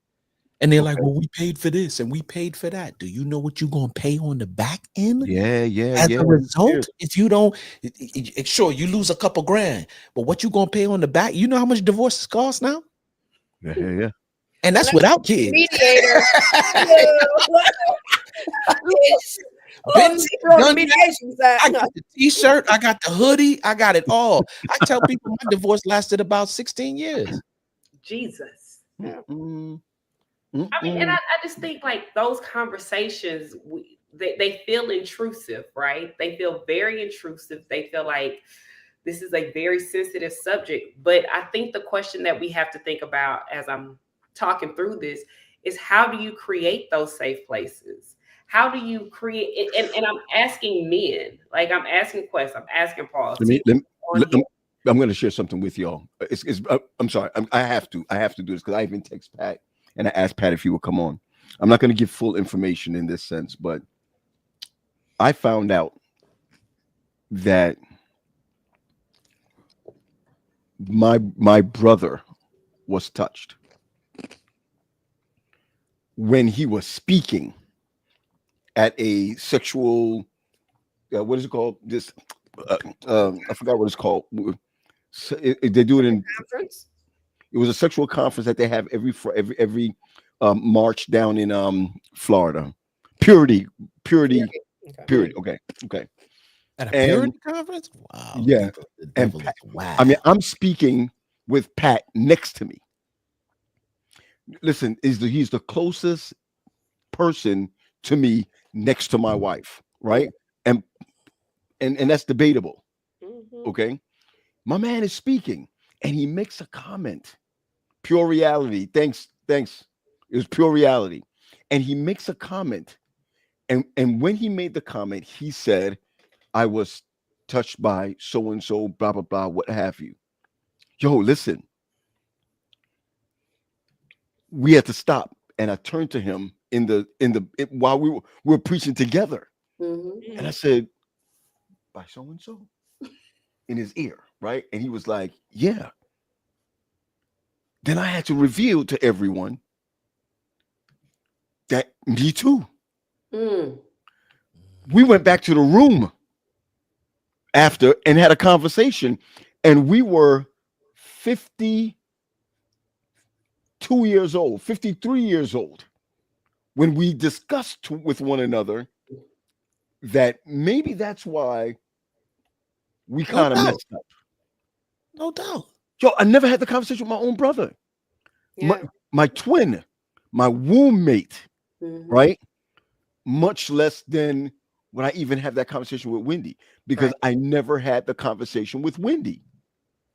And they're like, well, we paid for this and we paid for that. Do you know what you're going to pay on the back end? As a result, if you don't, sure, you lose a couple grand, but what you going to pay on the back? You know how much divorces cost now? Yeah. And that's without kids. Mediator. I got the t-shirt, I got the hoodie, I got it all. I tell people my divorce lasted about 16 years. Jesus. I mean, and I just think like those conversations, they feel intrusive, right? They feel very intrusive. They feel like this is a very sensitive subject. But I think the question that we have to think about as I'm talking through this is, how do you create those safe places? How do you create it? And I'm asking men, like I'm asking Quest, I'm asking Paul. I'm going to share something with y'all. I'm sorry. I have to do this because I even text Pat and I asked Pat if he would come on. I'm not going to give full information in this sense, but I found out that my brother was touched when he was speaking at a sexual, what is it called? This, I forgot what it's called. They do it in conference. It was a sexual conference that they have every march down in Florida. Purity. Okay. Okay. At a And purity conference? Wow. yeah, The and devil is Pat, wow. I mean, I'm speaking with Pat next to me. Listen, he's the closest person to me next to my wife, right? And and that's debatable. Mhm. Okay. My man is speaking and he makes a comment. Pure reality. Thanks. It was pure reality. And he makes a comment. And when he made the comment, he said, I was touched by so and so, blah, blah, blah, what have you. Yo, listen, we had to stop. And I turned to him while we were preaching together. Mhm. And I said, by so and so in his ear, right? And he was like, yeah. Then I had to reveal to everyone that me too. Mm. We went back to the room after and had a conversation, and we were 52 years old, 53 years old, when we discussed with one another that maybe that's why we No kind of doubt. messed up. No doubt. Yo, I never had the conversation with my own brother, Yeah. my twin, my womb mate, Mhm. right? Much less than when I even had that conversation with Wendy, because Right. I never had the conversation with Wendy.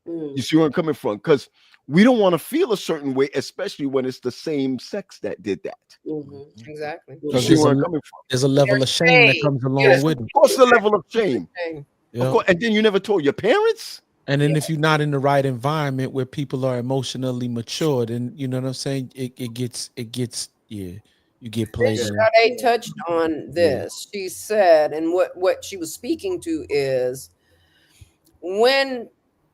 Mm. You see where I'm coming from? Because we don't want to feel a certain way, especially when it's the same sex that did that. Mhm. Exactly. You Because see where I'm coming from? there's a level of shame that Shame. comes along Yes. with Of it. course, the level of shame. Shame. Of Yeah. course, and then you never told your parents. And then if you're not in the right environment where people are emotionally matured, and you know what I'm saying, it gets you get played Then in. Sade touched on this. She said, and what she was speaking to is when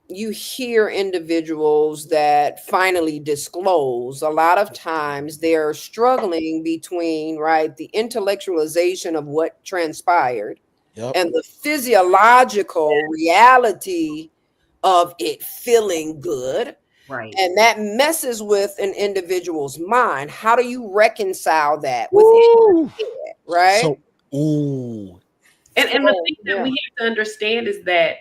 you hear individuals that finally disclose, a lot of times they're struggling between, right, the intellectualization of what transpired Yep. and the physiological reality of it feeling good. Right. And that messes with an individual's mind. How do you reconcile that within Woo! your head, right? So, ooh, And the So, thing that yeah. we have to understand is that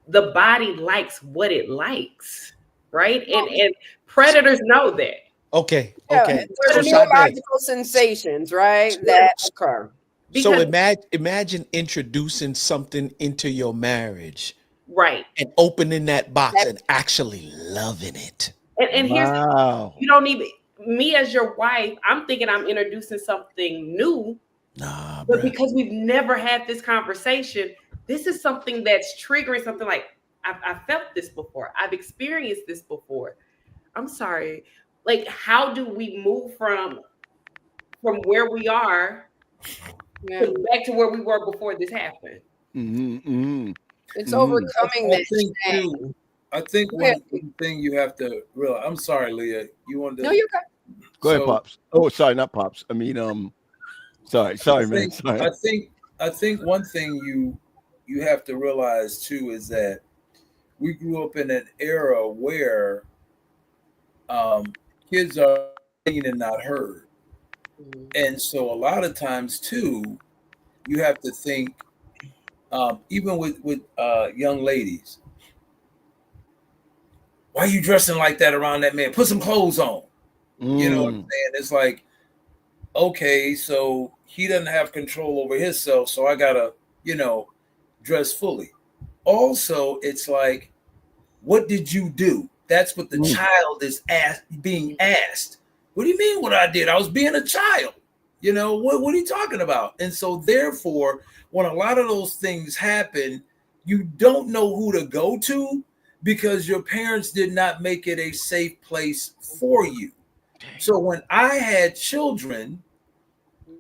the body likes what it likes, right? And predators know that. okay, Yeah, okay. there's So, Sade, neurological sensations, right, that occur. so Because imagine introducing something into your marriage right. and opening that box That- and actually loving it. And here's the, Wow. you don't even me as your wife, I'm thinking I'm introducing something new, Nah, but bruh. because we've never had this conversation, this is something that's triggering something like I've felt this before. I've experienced this before. I'm sorry. Like, how do we move from where we are yeah. back to where we were before this happened? It's Mhm. overcoming I that think shame. too. I think Go ahead. one thing you have to realize. I'm sorry, Leah. You wanted to. No, you're okay. Go ahead, So pops. Oh, sorry, not pops. I mean, sorry, man. Sorry. I think one thing you have to realize too is that we grew up in an era where kids are seen and not heard, and so a lot of times too, you have to think even with young ladies. Why are you dressing like that around that man? Put some clothes on. You know what I'm saying? It's like, okay, so he doesn't have control over himself, so I gotta, dress fully. Also, it's like, what did you do? That's what the child is being asked. What do you mean what I did? I was being a child. What are you talking about? And so therefore, when a lot of those things happen, you don't know who to go to because your parents did not make it a safe place for you. So when I had children,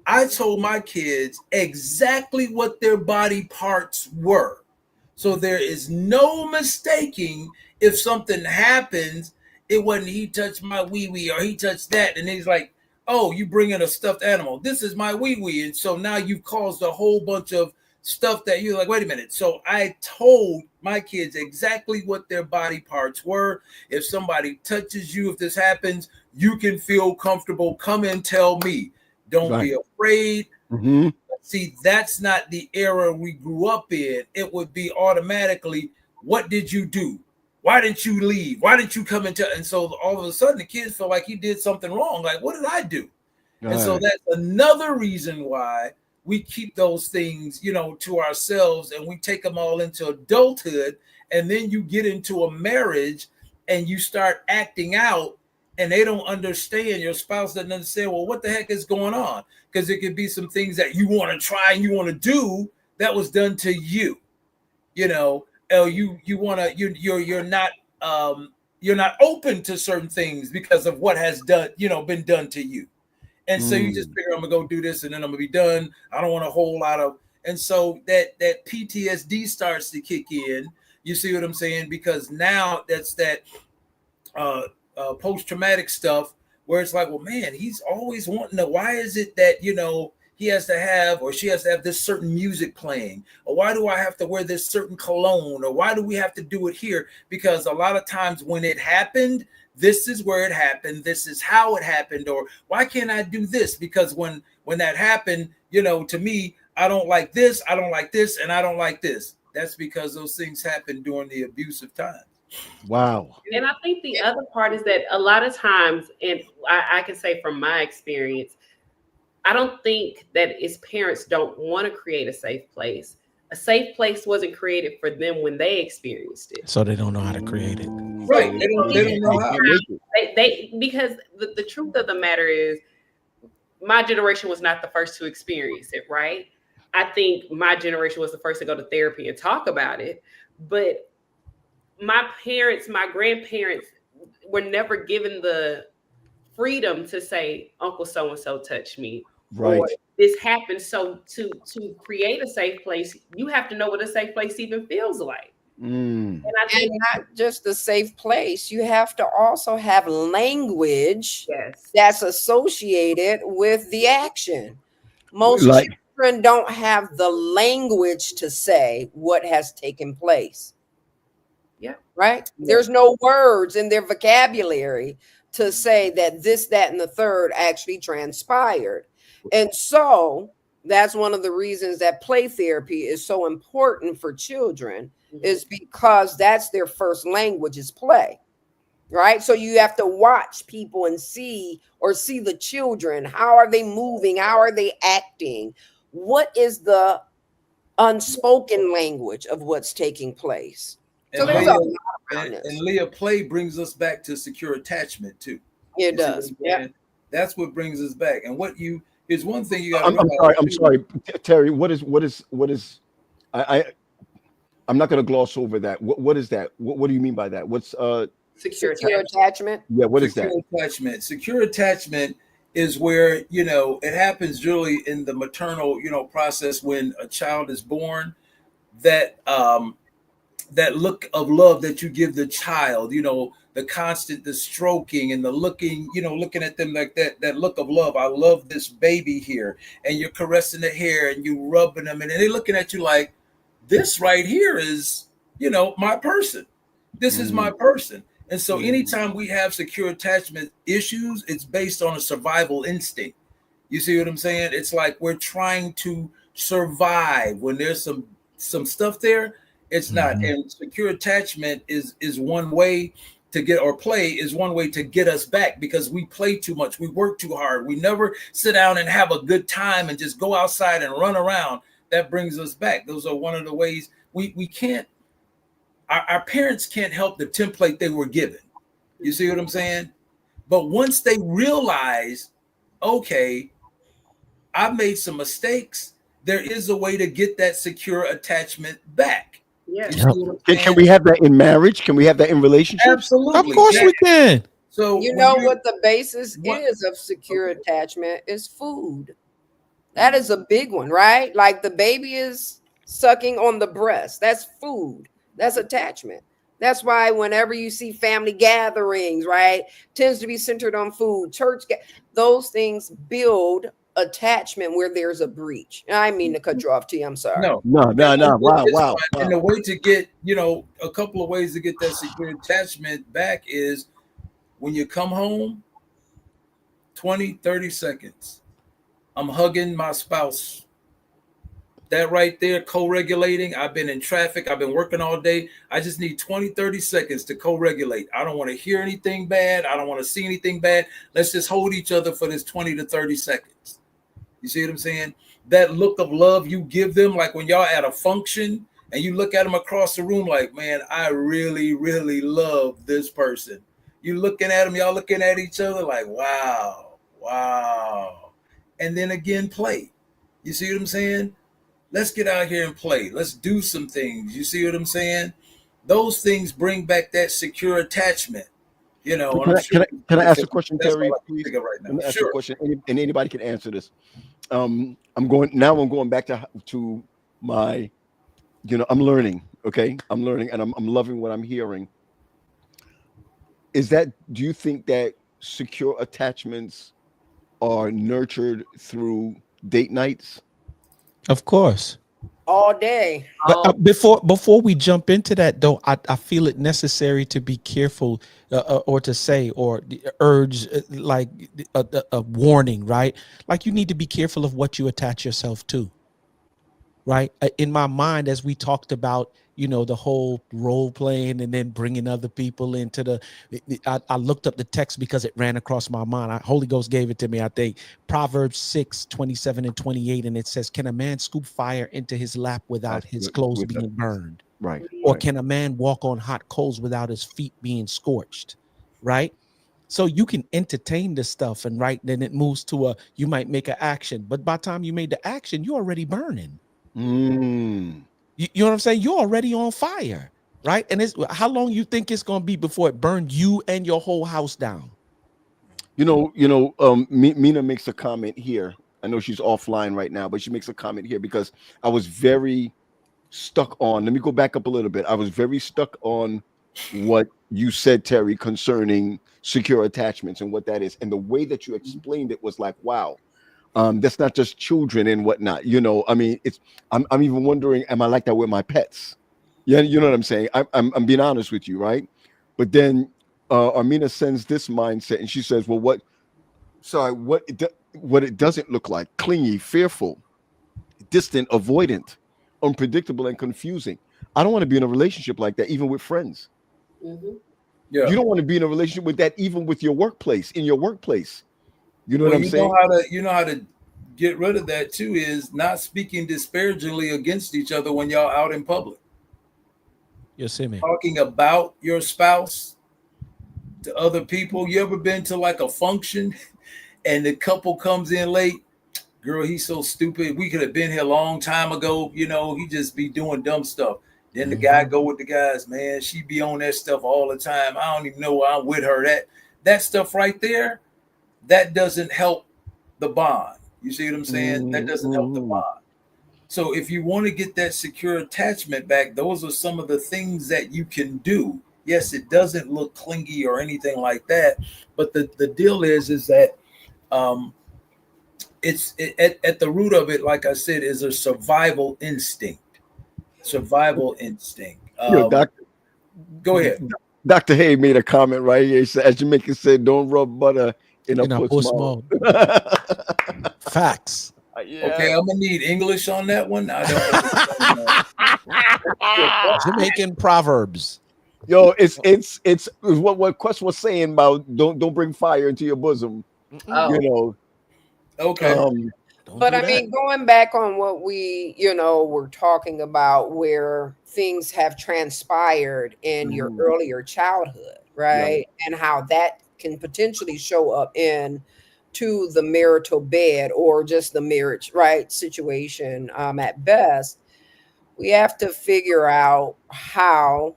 I told my kids exactly what their body parts were. So there is no mistaking if something happens, it wasn't he touched my wee wee or he touched that. And he's like, oh, you bring in a stuffed animal. This is my wee wee. And so now you've caused a whole bunch of stuff that you're like, wait a minute. So I told my kids exactly what their body parts were. If somebody touches you, if this happens, You can feel comfortable. Come and tell me. Don't be afraid. Mm-hmm. See, that's not the era we grew up in. It would be automatically, what did you do? Why didn't you leave? Why didn't you come and tell? And so all of a sudden the kids feel like he did something wrong. Like, what did I do? And so that's another reason why we keep those things, you know, to ourselves, and we take them all into adulthood. And then you get into a marriage and you start acting out, and they don't understand. Your spouse doesn't understand, well, what the heck is going on? Because it could be some things that you want to try and you want to do that was done to you. You know, you're not open to certain things because of what has been done to you. And so you just figure, I'm gonna go do this and then I'm gonna be done. I don't want a whole lot of, and so that PTSD starts to kick in. You see what I'm saying? Because now that's that post-traumatic stuff where it's like, well, man, he's always wanting to, why is it that, you know, he has to have, or she has to have this certain music playing, or why do I have to wear this certain cologne, or why do we have to do it here? Because a lot of times when it happened, this is where it happened, this is how it happened, or why can't I do this? Because when that happened, you know, to me, I don't like this, and I don't like this. That's because those things happened during the abusive time. Wow. And I think the other part is that a lot of times, and I can say from my experience, I don't think that it's parents don't want to create a safe place. A safe place wasn't created for them when they experienced it. So they don't know how to create it. Right. They don't know how. Because the truth of the matter is, my generation was not the first to experience it, right? I think my generation was the first to go to therapy and talk about it. But my parents, my grandparents were never given the freedom to say, Uncle so-and-so touched me. Right. Or this happened. So to create a safe place, you have to know what a safe place even feels like. And I think not just a safe place, you have to also have language yes. that's associated with the action. Most Like- children don't have the language to say what has taken place. Yeah. Right? There's no words in their vocabulary to say that this, that, and the third actually transpired. And so that's one of the reasons that play therapy is so important for children, is because that's their first language is play. Right? So you have to watch people and see the children. How are they moving? How are they acting? What is the unspoken language of what's taking place? So there's a lot around this. And Leah, play brings us back to secure attachment too. It does. Yeah. That's what brings us back. And is one thing you got. I'm sorry, Terry. What is? I'm not going to gloss over that. What is that? What do you mean by that? What's secure attachment? Yeah. What is that? Attachment. Secure attachment is where, you know, it happens really in the maternal, you know, process when a child is born. That look of love that you give the child, you know, the stroking and the looking, you know, looking at them like that look of love. I love this baby here. And you're caressing the hair and you rubbing them, and they're looking at you like, this right here is, you know, my person. This is my person. And so anytime we have secure attachment issues, it's based on a survival instinct. You see what I'm saying? It's like we're trying to survive when there's some stuff there. It's not. And secure attachment is one way to get, or play is one way to get us back, because we play too much. We work too hard. We never sit down and have a good time and just go outside and run around. That brings us back. Those are one of the ways we can't, our parents can't help the template they were given. You see what I'm saying? But once they realize, okay, I've made some mistakes, there is a way to get that secure attachment back. Yeah. Can we have that in marriage? Can we have that in relationships? Absolutely. Of course we can. So you know what the basis is of secure attachment is food. That is a big one, right? Like the baby is sucking on the breast. That's food. That's attachment. That's why whenever you see family gatherings, right, tends to be centered on food, those things build attachment where there's a breach. I mean to cut you off, T. I'm sorry. No. Wow. And the way to get, you know, a couple of ways to get that secure attachment back is when you come home, 20, 30 seconds. I'm hugging my spouse. That right there, co-regulating. I've been in traffic. I've been working all day. I just need 20, 30 seconds to co-regulate. I don't want to hear anything bad. I don't want to see anything bad. Let's just hold each other for this 20 to 30 seconds. You see what I'm saying? That look of love you give them, like when y'all at a function and you look at them across the room like, man, I really, really love this person. You looking at them, y'all looking at each other like, wow, wow. And then again, play. You see what I'm saying? Let's get out here and play. Let's do some things. You see what I'm saying? Those things bring back that secure attachment. You know, can I ask a question, Terry? Please. Right now. Let me ask Sure. a question, and anybody can answer this. I'm going back to my, I'm learning. Okay, I'm learning, and I'm loving what I'm hearing. Do you think that secure attachments are nurtured through date nights? Of course. All day. But before we jump into that, though, I feel it necessary to be careful, or to say, or urge, like a warning, right? Like, you need to be careful of what you attach yourself to, right? In my mind, as we talked about, the whole role playing and then bringing other people into I looked up the text because it ran across my mind. Holy Ghost gave it to me, I think. Proverbs 6:27 and 28. And it says, can a man scoop fire into his lap without his clothes being burned? Right. Or can a man walk on hot coals without his feet being scorched? Right. So you can entertain this stuff, and then it moves to you might make an action, but by the time you made the action, you're already burning. You know what I'm saying? You're already on fire, right? And how long you think it's going to be before it burned you and your whole house down? Mina makes a comment here. I know she's offline right now, but she makes a comment here because I was very stuck on. Let me go back up a little bit. I was very stuck on what you said, Terry, concerning secure attachments and what that is, and the way that you explained it was like, wow. That's not just children and whatnot. I mean, I'm even wondering, am I like that with my pets? Yeah, you know what I'm saying? I'm being honest with you, right? But then Armina sends this mindset, and she says, well, what it doesn't look like: clingy, fearful, distant, avoidant, unpredictable, and confusing. I don't want to be in a relationship like that, even with friends. Mm-hmm. Yeah. You don't want to be in a relationship with that, even with your workplace, in your workplace. You know what I'm saying? You know how to get rid of that too is not speaking disparagingly against each other when y'all out in public. You see me? Talking about your spouse to other people. You ever been to like a function and the couple comes in late? Girl, he's so stupid. We could have been here a long time ago. He just be doing dumb stuff. Then the guy go with the guys, man. She be on that stuff all the time. I don't even know why I'm with her. That stuff right there, that doesn't help the bond. You see what I'm saying? That doesn't help the bond. So if you want to get that secure attachment back, those are some of the things that you can do. Yes, it doesn't look clingy or anything like that, but the deal is that it's at the root of it, like I said, is a survival instinct. Survival instinct. Go ahead. Dr. Hay made a comment right here. He said, as Jamaican said, don't rub butter in a puss mouth. Facts. Yeah. Okay, I'm gonna need English on that one. I don't. Jamaican proverbs. Yo, it's what Quest was saying about don't bring fire into your bosom. Okay. But I mean, going back on what we, were talking about, where things have transpired in your earlier childhood, right? And how that can potentially show up to the marital bed or just the marriage, right, situation at best. We have to figure out how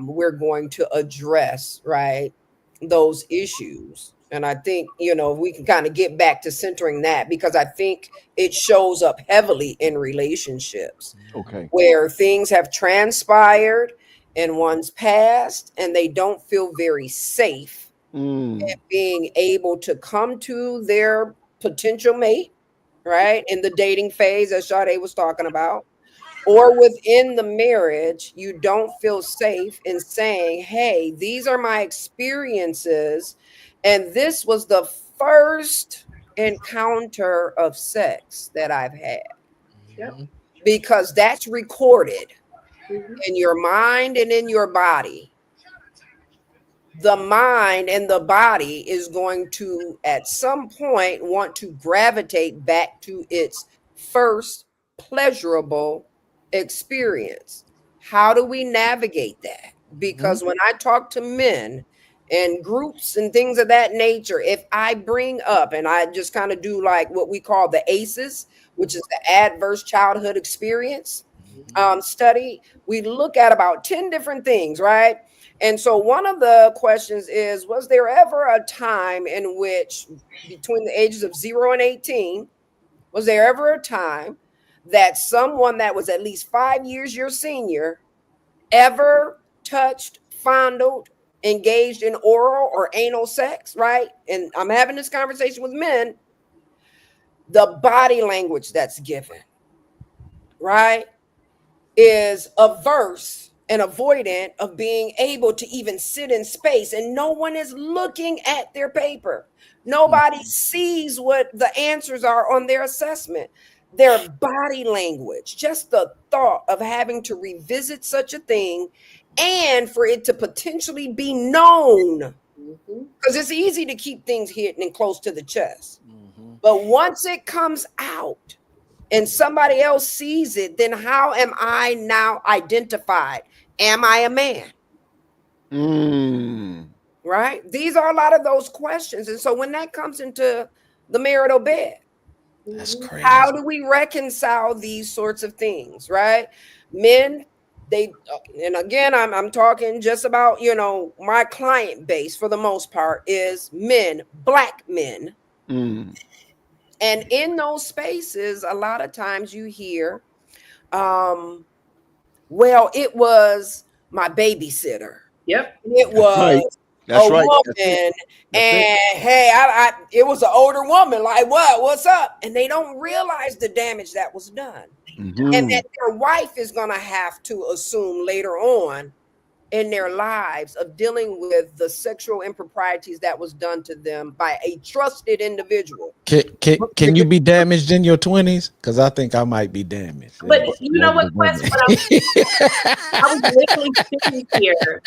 we're going to address, right, those issues. And I think, we can kind of get back to centering that, because I think it shows up heavily in relationships. Okay. Where things have transpired in one's past and they don't feel very safe at being able to come to their potential mate, right, in the dating phase, as Sade was talking about, or within the marriage. You don't feel safe in saying, hey, these are my experiences, and this was the first encounter of sex that I've had, Yep. because that's recorded Mhm. in your mind and in your body. The mind and the body is going to, at some point, want to gravitate back to its first pleasurable experience. How do we navigate that? Because when I talk to men and groups and things of that nature, if I bring up, and I just kind of do like what we call the ACEs, which is the adverse childhood experience study, we look at about 10 different things, right? And so one of the questions is, was there ever a time in which, between the ages of 0 and 18, was there ever a time that someone that was at least 5 years your senior ever touched, fondled, engaged in oral or anal sex, right? And I'm having this conversation with men. The body language that's given, right, is averse and avoidant of being able to even sit in space, and no one is looking at their paper. Nobody sees what the answers are on their assessment. Their body language, just the thought of having to revisit such a thing and for it to potentially be known, because it's easy to keep things hidden and close to the chest. But once it comes out and somebody else sees it, then how am I now identified? Am I a man? Right? These are a lot of those questions. And so when that comes into the marital bed, That's crazy. how do we reconcile these sorts of things, right? Men, they, and again, I'm talking just about, my client base for the most part is men, Black men. And in those spaces, a lot of times you hear, well, it was my babysitter. Yep. It was That's a right. woman. And hey, it was an older woman. Like, what's up? And they don't realize the damage that was done. And that their wife is going to have to assume later on in their lives of dealing with the sexual improprieties that was done to them by a trusted individual. Can you be damaged in your 20s? Because I think I might be damaged. But you know what, Quest? I was literally sitting here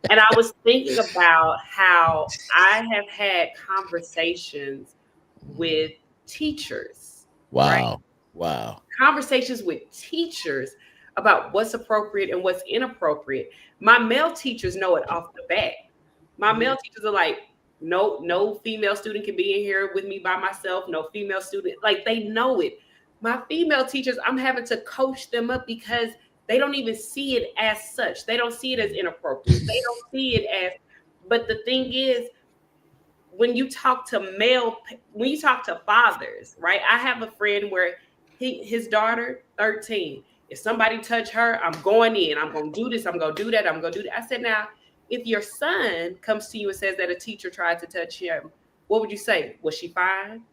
and I was thinking about how I have had conversations with teachers. Wow. Right? Wow. Conversations with teachers about what's appropriate and what's inappropriate. My male teachers know it off the bat. My male teachers are like, no female student can be in here with me by myself. No female student, like they know it. My female teachers, I'm having to coach them up because they don't even see it as such. They don't see it as inappropriate. They don't see it as, but the thing is, when you talk to fathers, right? I have a friend where his daughter, 13, if somebody touch her, I'm going in. I'm going to do this. I'm going to do that. I'm going to do that. I said, now, if your son comes to you and says that a teacher tried to touch him, what would you say? Was she fine?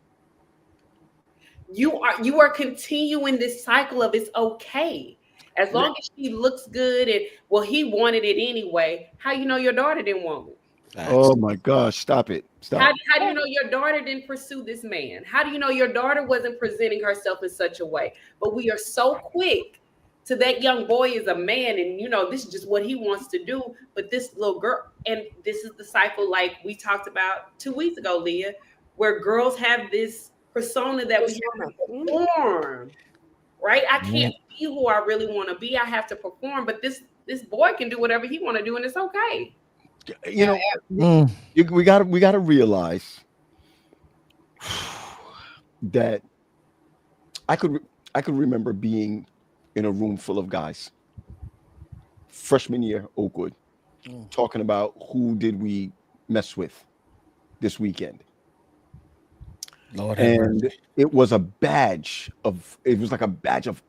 You are continuing this cycle of it's okay. As long as she looks good and, well, he wanted it anyway. How you know your daughter didn't want it? Oh my gosh, stop it. Stop. How do you know your daughter didn't pursue this man? How do you know your daughter wasn't presenting herself in such a way? But we are so quick to that young boy is a man and, this is just what he wants to do. But this little girl, and this is the cycle like we talked about 2 weeks ago, Leah, where girls have this persona that we have to perform, right? I can't be who I really want to be. I have to perform, but this boy can do whatever he want to do and it's okay. We gotta realize that I could remember being in a room full of guys, freshman year, Oakwood, talking about who did we mess with this weekend. Lord, and it was like a badge of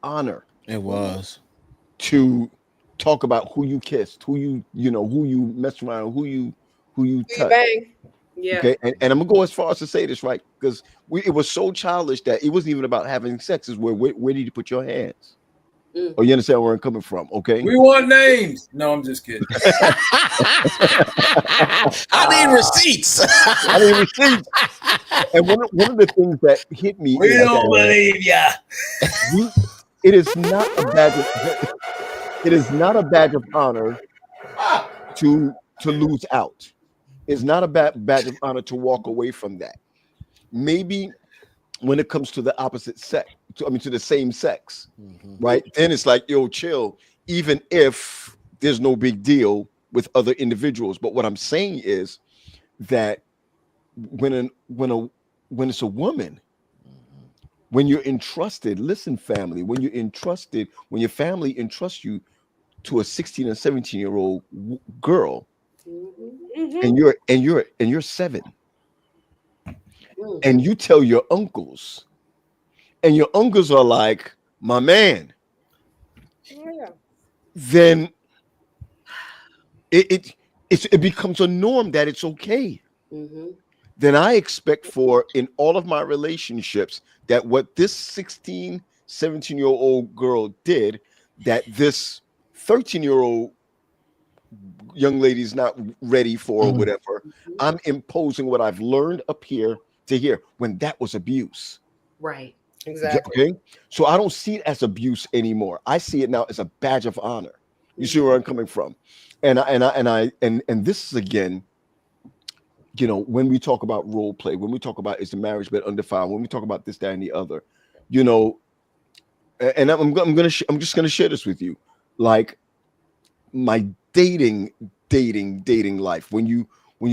honor. It was to talk about who you kissed, who you messed around, who you touched. Yeah. Okay. And I'm gonna go as far as to say this, right? Because it was so childish that it wasn't even about having sex. Is where did you put your hands? Oh, you understand where I'm coming from? Okay. We want names. No, I'm just kidding. I need receipts. I need receipts. And one of the things that hit me We is don't believe ya. it is not a badge of, it is not a badge of honor to lose out. It's not a badge of honor to walk away from that. Maybe when it comes to the opposite sex, to the same sex, right? Then it's like, yo, chill, even if there's no big deal with other individuals. But what I'm saying is that when it's a woman, when you're entrusted, listen, family, when you're entrusted, when your family entrusts you to a 16 and 17-year-old girl, and you're 7, and you tell your uncles, and your uncles are like, my man, then it becomes a norm that it's okay. Then I expect for, in all of my relationships, that what this 16, 17-year-old girl did, that this 13-year-old young lady's not ready for, or whatever, I'm imposing what I've learned up here to here, when that was abuse. Right. Exactly. Okay. So I don't see it as abuse anymore. I see it now as a badge of honor. You see where I'm coming from? And this is, again, when we talk about role play, when we talk about is the marriage bed undefiled, when we talk about this, that, and the other, and I'm just gonna share this with you, like my dating life. When you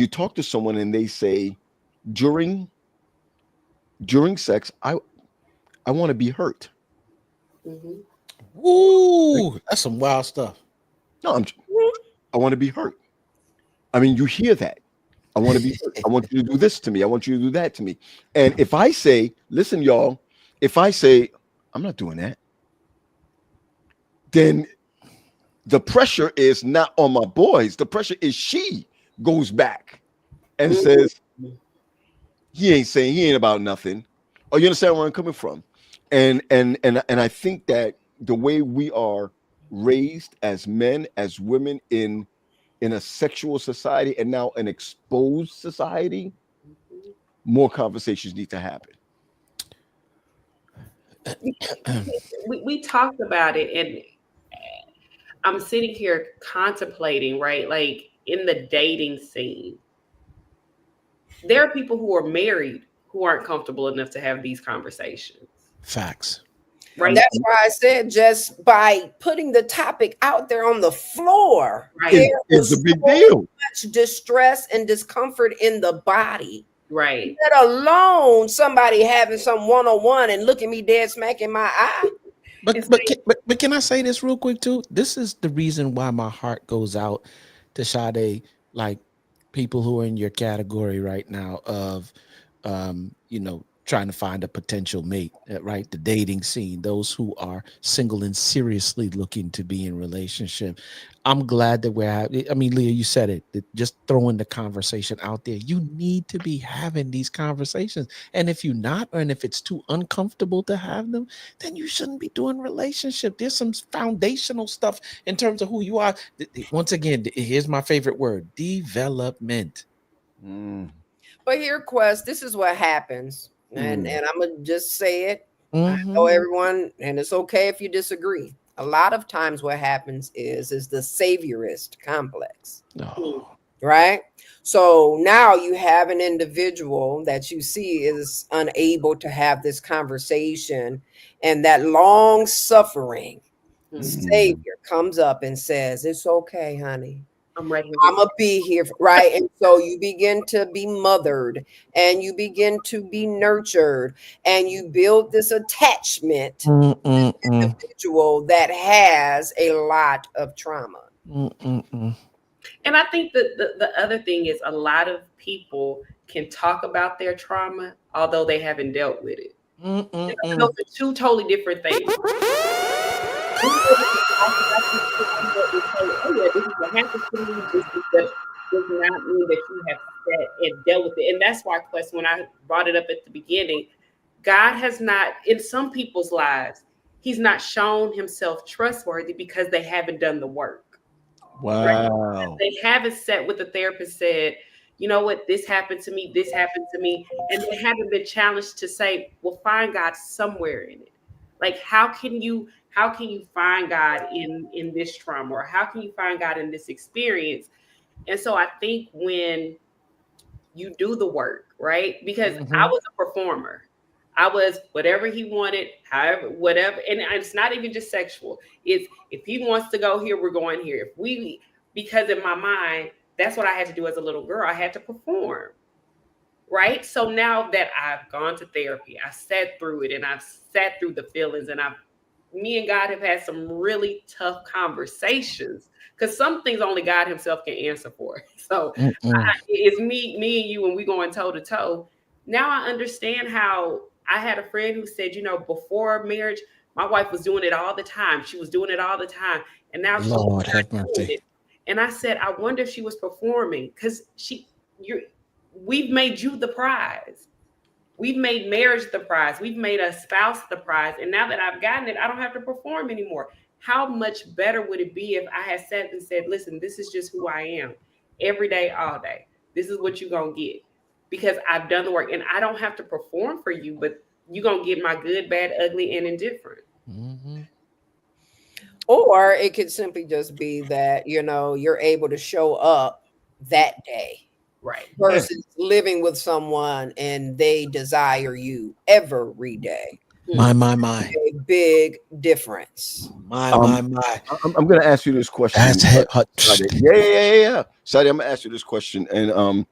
talk to someone and they say during sex, I want to be hurt. Ooh, that's some wild stuff. No, I want to be hurt. I mean, you hear that. I want to be hurt. I want you to do this to me. I want you to do that to me. And if I say, listen, y'all, if I say, I'm not doing that, then the pressure is not on my boys. The pressure is she goes back and says, he ain't about nothing. Oh, you understand where I'm coming from? And I think that the way we are raised as men, as women in a sexual society, and now an exposed society, more conversations need to happen. We talked about it, and I'm sitting here contemplating, right? Like, in the dating scene, there are people who are married who aren't comfortable enough to have these conversations. Facts. Right. That's why I said, just by putting the topic out there on the floor, Right. It's a big deal. Much distress and discomfort in the body. Right. Let alone somebody having some one-on-one and looking me dead smack in my eye. But can I say this real quick too? This is the reason why my heart goes out to Sade, like people who are in your category right now of trying to find a potential mate, right? The dating scene, those who are single and seriously looking to be in relationship. I'm glad that we're having, I mean, Leah, you said it, just throwing the conversation out there. You need to be having these conversations. And if you're not, and if it's too uncomfortable to have them, then you shouldn't be doing relationship. There's some foundational stuff in terms of who you are. Once again, here's my favorite word, development. But here, Quest, this is what happens. And I'm going to just say it. I know everyone, and it's okay if you disagree. A lot of times what happens is the saviorist complex, right? So now you have an individual that you see is unable to have this conversation, and that long suffering savior comes up and says, it's okay, honey. I'm right here. I'm gonna be here, right? And so you begin to be mothered, and you begin to be nurtured, and you build this attachment to this individual that has a lot of trauma. And I think that the other thing is, a lot of people can talk about their trauma, although they haven't dealt with it. Those are two totally different things. This is what happened to me. This does not mean that you have sat and dealt with it. And that's why, Quest, when I brought it up at the beginning, God has not, in some people's lives, he's not shown himself trustworthy because they haven't done the work. Wow. They haven't sat with the therapist, said, you know what, this happened to me, and they haven't been challenged to say, well, find God somewhere in it. Like, how can you find God in this trauma, or how can you find God in this experience? And so I think when you do the work, right? Because I was a performer. I was whatever he wanted, however, whatever. And it's not even just sexual. It's if he wants to go here, we're going here. Because in my mind, that's what I had to do as a little girl. I had to perform. Right. So now that I've gone to therapy, I sat through it, and I've sat through the feelings, and me and God have had some really tough conversations, because some things only God himself can answer for. So it's me and you, when we going toe to toe. Now I understand how I had a friend who said, before marriage, my wife was doing it all the time. She was doing it all the time. And now she's Lord not have doing mercy. it. And I said, I wonder if she was performing, because we've made you the prize. We've made marriage the prize. We've made a spouse the prize. And now that I've gotten it, I don't have to perform anymore. How much better would it be if I had sat and said, listen, this is just who I am every day, all day. This is what you're going to get, because I've done the work, and I don't have to perform for you, but you're going to get my good, bad, ugly, and indifferent. Or it could simply just be that, you're able to show up that day. Right. Versus living with someone and they desire you every day. My. A big difference. My. I'm going to ask you this question. That's Yeah. Sadie, I'm going to ask you this question, and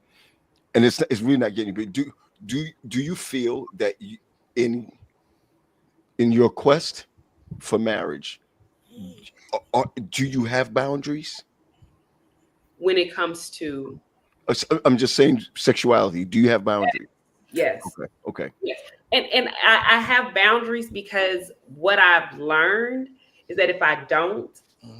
it's really not getting big. Do you feel that in your quest for marriage, do you have boundaries when it comes to? I'm just saying sexuality. Do you have boundaries? Yes. Okay. Yes. And I have boundaries, because what I've learned is that if I don't,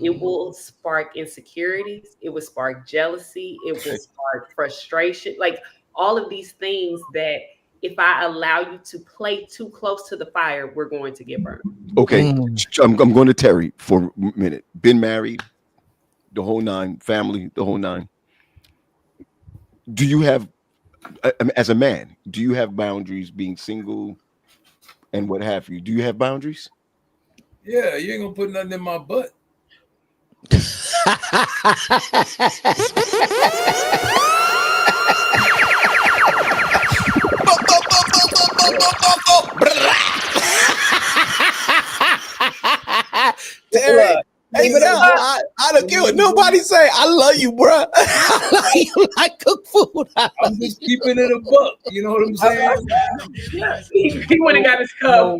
it will spark insecurities. It will spark jealousy. It will spark frustration. Like all of these things that if I allow you to play too close to the fire, we're going to get burned. Okay. I'm going to Terry for a minute. Been married, the whole nine, family, the whole nine. Do you have, as a man, do you have boundaries, being single and what have you? Do you have boundaries? Yeah, you ain't gonna put nothing in my butt. Terry, hey, I don't care what nobody say. I love you, bro. I love you like cook food. I'm just keeping it a buck. You know what I'm saying? He went and got his cup.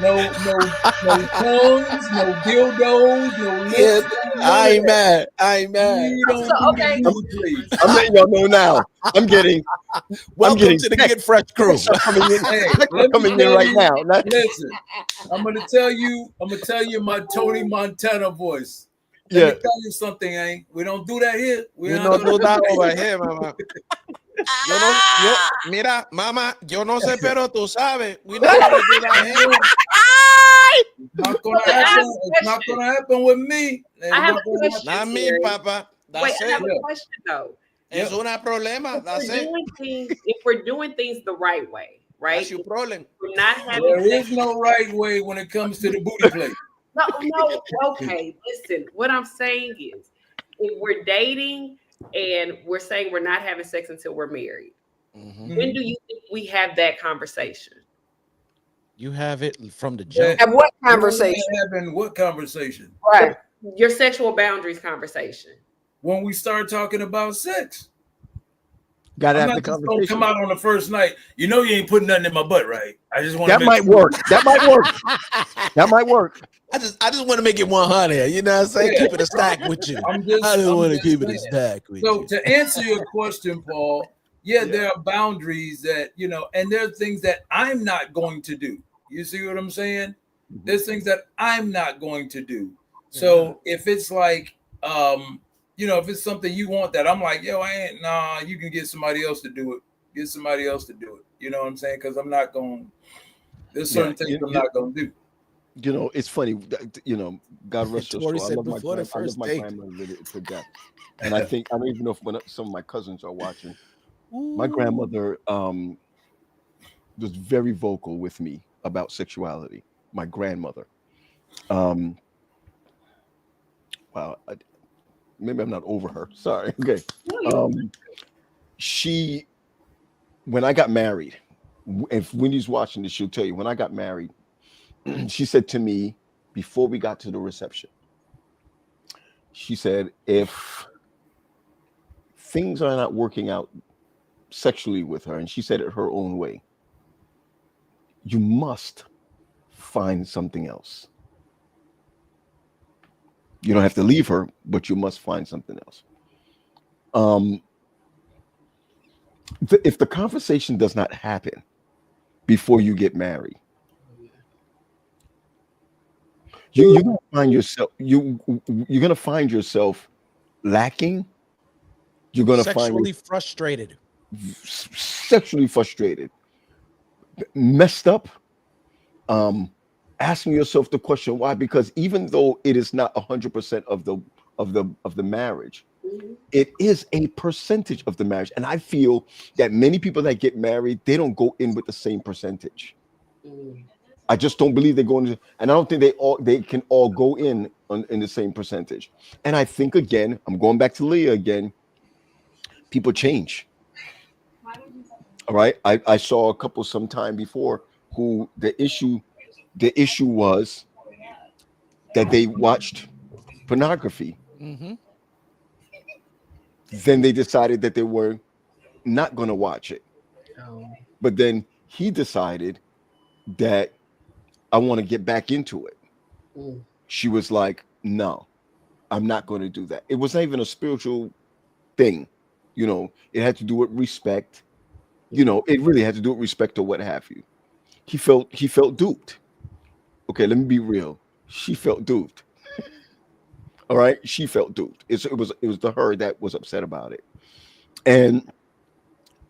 No tongues, no dildos, no lips. I ain't mad. We don't I'm letting y'all know now. Welcome to the Get Fresh crew. Coming in right now. Listen, I'm gonna tell you my Tony Montana voice. Let me tell you something, Hank. We don't do that here. We don't do that over here, mama. Mira, mama, yo no sé, pero tú sabes. We don't do that here. It's not gonna happen with me. I have a question. Not me, Papa. Wait, I have a question though. Es una problema. That's it. If we're doing things the right way, right? That's your problem. We're not having. There is no right way when it comes to the booty plate. No. Okay, listen. What I'm saying is, if we're dating and we're saying we're not having sex until we're married, when do you think we have that conversation? You have it from the jump. Have what conversation? Having what conversation? Right. Your sexual boundaries conversation. When we start talking about sex. Gotta I'm have not the just conversation. gonna come out on the first night. You know you ain't putting nothing in my butt, right? I just want that might work. That might work. I just want to make it 100. You know what I'm saying? Yeah. Keep it a stack with you. I just want to keep it a stack with you. So to answer your question, Paul, there are boundaries that, and there are things that I'm not going to do. You see what I'm saying? There's things that I'm not going to do. So if it's like, if it's something you want that I'm like, you can get somebody else to do it. Get somebody else to do it. You know what I'm saying? Because I'm not going. There's certain things I'm not going to do. You know, it's funny. You know, God rest her Tori soul. said before the I love first my date. grandmother to death, and I think I don't even know if some of my cousins are watching. My Ooh. grandmother was very vocal with me about sexuality. My grandmother. Um, wow, maybe I'm not over her. Sorry. Okay. Um, she when I got married, if Wendy's watching this, she'll tell you when I got married, she said to me before we got to the reception, she said, if things are not working out sexually with her, and she said it her own way, you must find something else. You don't have to leave her, but you must find something else. Um, if the conversation does not happen before you get married, you're gonna find yourself you're gonna find yourself lacking. You're gonna find Sexually frustrated. sexually frustrated, messed up, um, asking yourself the question why, because even though it is not 100% of the marriage, it is a percentage of the marriage. And I feel that many people that get married, they don't go in with the same percentage. I just don't believe they go in, and I don't think they can all go in the same percentage. And I think, again, I'm going back to Leah again, people change. All right. I saw a couple sometime before who the issue was that they watched pornography. Mm-hmm. Then they decided that they were not going to watch it. But then he decided that I want to get back into it. She was like, no, I'm not going to do that. It was not even a spiritual thing. You know, it had to do with respect. You know, it really had to do with respect or what have you. He felt duped. Okay, let me be real. She felt duped. All right, she felt duped. It was the her that was upset about it. And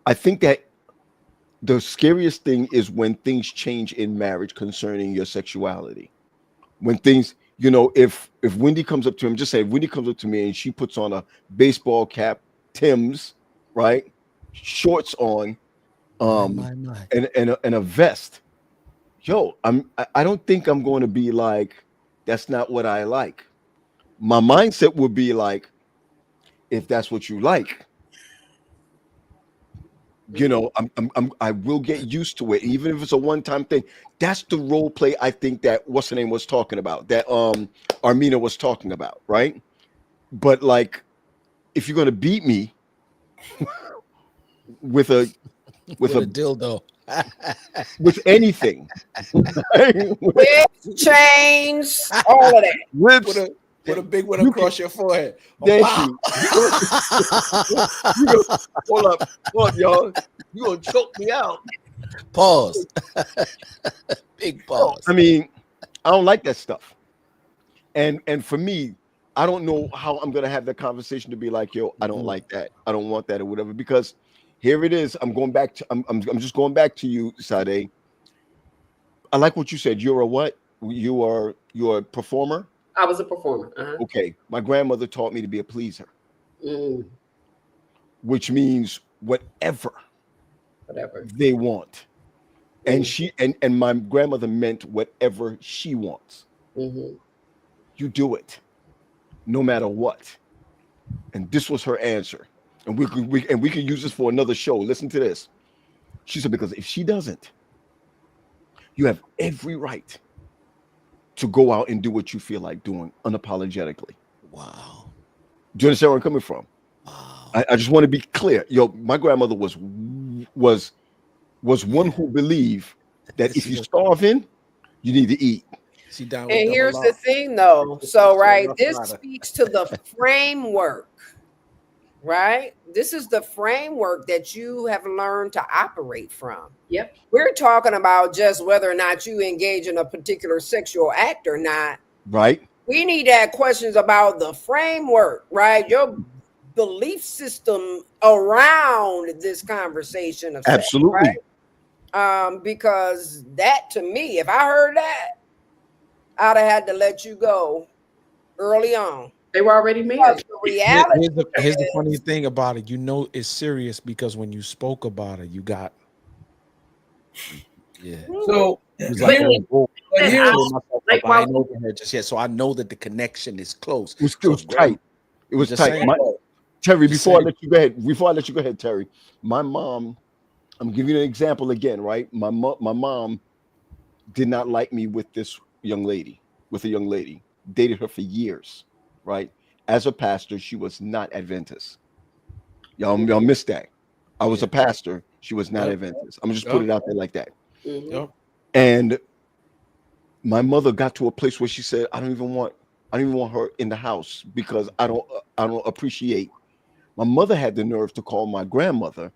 I think that the scariest thing is when things change in marriage concerning your sexuality. When things, if Wendy comes up to him, just say Wendy comes up to me and she puts on a baseball cap, Tim's, right, shorts on, um, My. and a vest. Yo, I don't think I'm going to be like, that's not what I like. My mindset would be like, if that's what you like, I will get used to it, even if it's a one-time thing. That's the role play I think that what's the name was talking about, that Armina was talking about, right? But like, if you're gonna beat me with a With a dildo. with anything, Whips, chains, all of that. whips, With a big one you across your forehead. thank Wow. you. Hold up, y'all. You gonna choke me out? Pause. Big pause. I mean, I don't like that stuff. And for me, I don't know how I'm gonna have that conversation to be like, yo, I don't like that. I don't want that or whatever. Because here it is. I'm just going back to you, Sade. I like what you said. You're a what? You're a performer. I was a performer. Okay. My grandmother taught me to be a pleaser, which means whatever they want. And and my grandmother meant whatever she wants. You do it, no matter what. And this was her answer. And we can use this for another show. Listen to this. She said, because if she doesn't, you have every right to go out and do what you feel like doing unapologetically. Wow. Do you understand where I'm coming from? Wow. I just want to be clear. Yo, my grandmother was one who believed that if you're starving, you need to eat. She down with And double here's R. the thing, though. So, right, Rough this Rider. speaks to the framework, right? This is the framework that you have learned to operate from. Yep. We're talking about just whether or not you engage in a particular sexual act or not. Right. We need to ask questions about the framework, right? Your belief system around this conversation of sex, Absolutely. right? Because that, to me, if I heard that, I'd have had to let you go early on. They were already Because married. the reality Here's the funny is, thing about it. You know it's serious because when you spoke about it, you got So It was like, here, oh, but I'm here's pulling myself like, up. I while ain't over here just yet, so I know that the connection is close. It So was tight. It was just tight. saying. Terry, Just before I saying. let you go ahead, Terry, my mom, I'm giving you an example again, right? My mom did not like me with a young lady, dated her for years, right? As a pastor, she was not Adventist. Y'all missed that. I was a pastor. She was not Adventist. I'm just put it out there like that. Yep. And my mother got to a place where she said, I don't even want her in the house because I don't appreciate. My mother had the nerve to call my grandmother.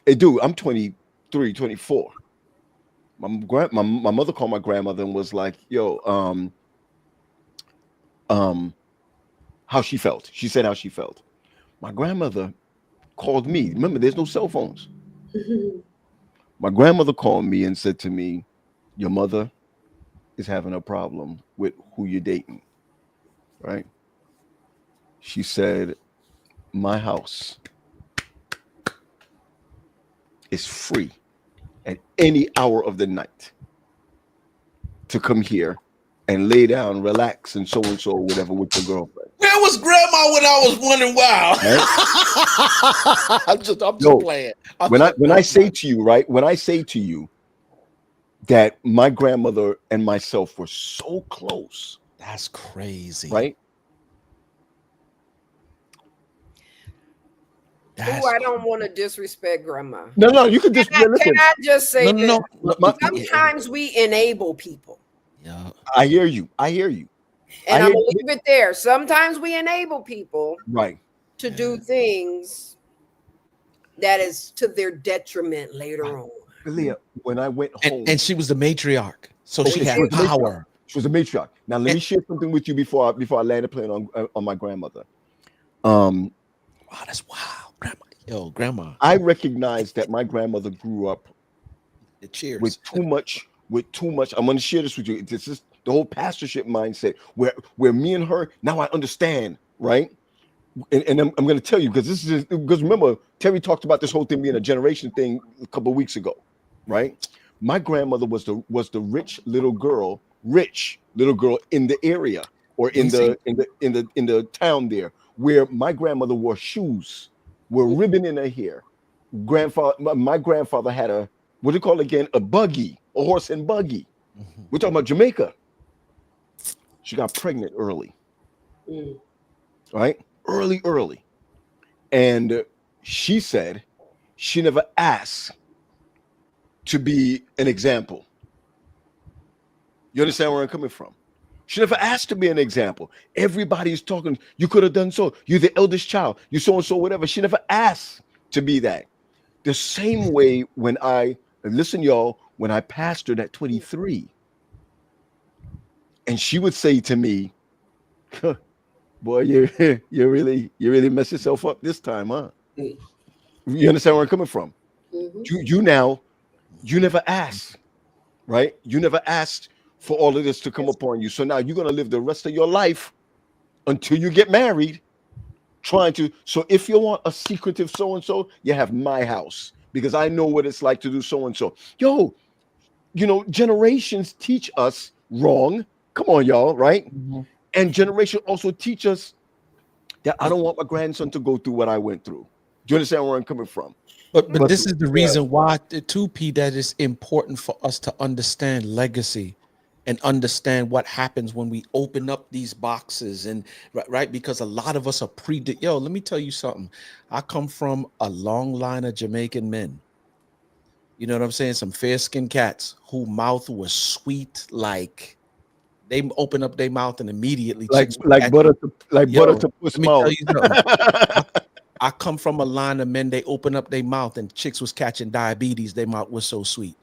Hey, dude, I'm 23, 24. My mother called my grandmother and was like, yo, how she felt. She said how she felt. My grandmother called me. Remember, there's no cell phones. My grandmother called me and said to me, your mother is having a problem with who you're dating, right? She said, my house is free at any hour of the night to come here and lay down, relax, and so whatever with your girlfriend. Where was grandma when I was running wild? Right? I'm just playing. When I say to you, right? When I say to you that my grandmother and myself were so close. That's crazy. Right? I don't want to disrespect grandma. No, you could just Can I just say this? Sometimes we enable people. Yeah. I hear you. And I'm gonna leave it there. Sometimes we enable people right to do things that is to their detriment later on. Leah, when I went home, and she was the matriarch, so she had power. She was a matriarch. Now let me share something with you before I land a plane on my grandmother. Wow, that's wow, grandma. I recognize that my grandmother grew up Cheers. with too much. I'm going to share this with you. This is the whole pastorship mindset where me and her, now I understand, right? And I'm going to tell you because remember, Terry talked about this whole thing being a generation thing a couple of weeks ago, right? My grandmother was the rich little girl in the area or in the town there, where my grandmother wore shoes, wore ribbon in her hair. My grandfather had a, what do you call it again? A buggy, a horse and buggy. We're talking about Jamaica. She got pregnant early, right? Early. And she said she never asked to be an example. You understand where I'm coming from? She never asked to be an example. Everybody's talking, you could have done so. You're the eldest child. You so-and-so, whatever. She never asked to be that. The same way when listen, y'all, when I pastored at 23, and she would say to me, boy, you really messed yourself up this time, huh? You understand where I'm coming from? You never asked, right? You never asked for all of this to come upon you. So now you're going to live the rest of your life until you get married so if you want a secretive so-and-so, you have my house, because I know what it's like to do so-and-so. Yo, generations teach us wrong. Come on, y'all, right? And generation also teach us that I don't want my grandson to go through what I went through. Do you understand where I'm coming from? But this is the reason why, too, P, that it's important for us to understand legacy and understand what happens when we open up these boxes, and right, because a lot of us are let me tell you something. I come from a long line of Jamaican men. You know what I'm saying? Some fair-skinned cats whose mouth was sweet, like they open up their mouth and immediately like butter to puss mouth. I come from a line of men, they open up their mouth and chicks was catching diabetes. Their mouth was so sweet.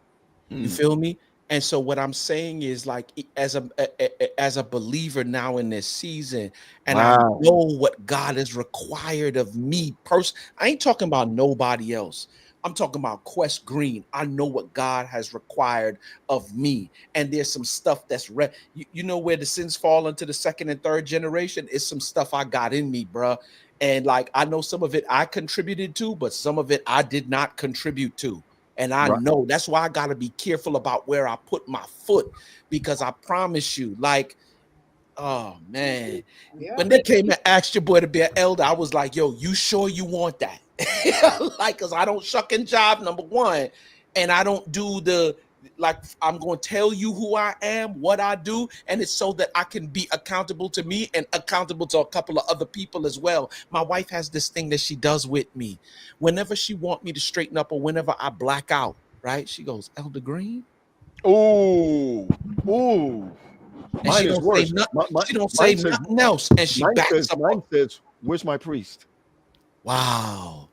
You feel me? And so what I'm saying is, like, as a believer now in this season, and I know what God has required of me personally. I ain't talking about nobody else, I'm talking about Quest Green. I know what God has required of me. And there's some stuff that's you know where the sins fall into the second and third generation? It's some stuff I got in me, bruh. And like, I know some of it I contributed to, but some of it I did not contribute to. And I know that's why I got to be careful about where I put my foot, because I promise you, like, oh man, when they came and asked your boy to be an elder, I was like, yo, you sure you want that? Like, because I don't shuck and jive, number one, and I don't do the, like, I'm going to tell you who I am, what I do, and it's so that I can be accountable to me and accountable to a couple of other people as well. My wife has this thing that she does with me. Whenever she want me to straighten up or whenever I black out, right? She goes, Elder Green. Oh. And Mine she is don't worse. say nothing. She don't say nothing else, and she backs up. Mine says, "Where's my priest?" Wow.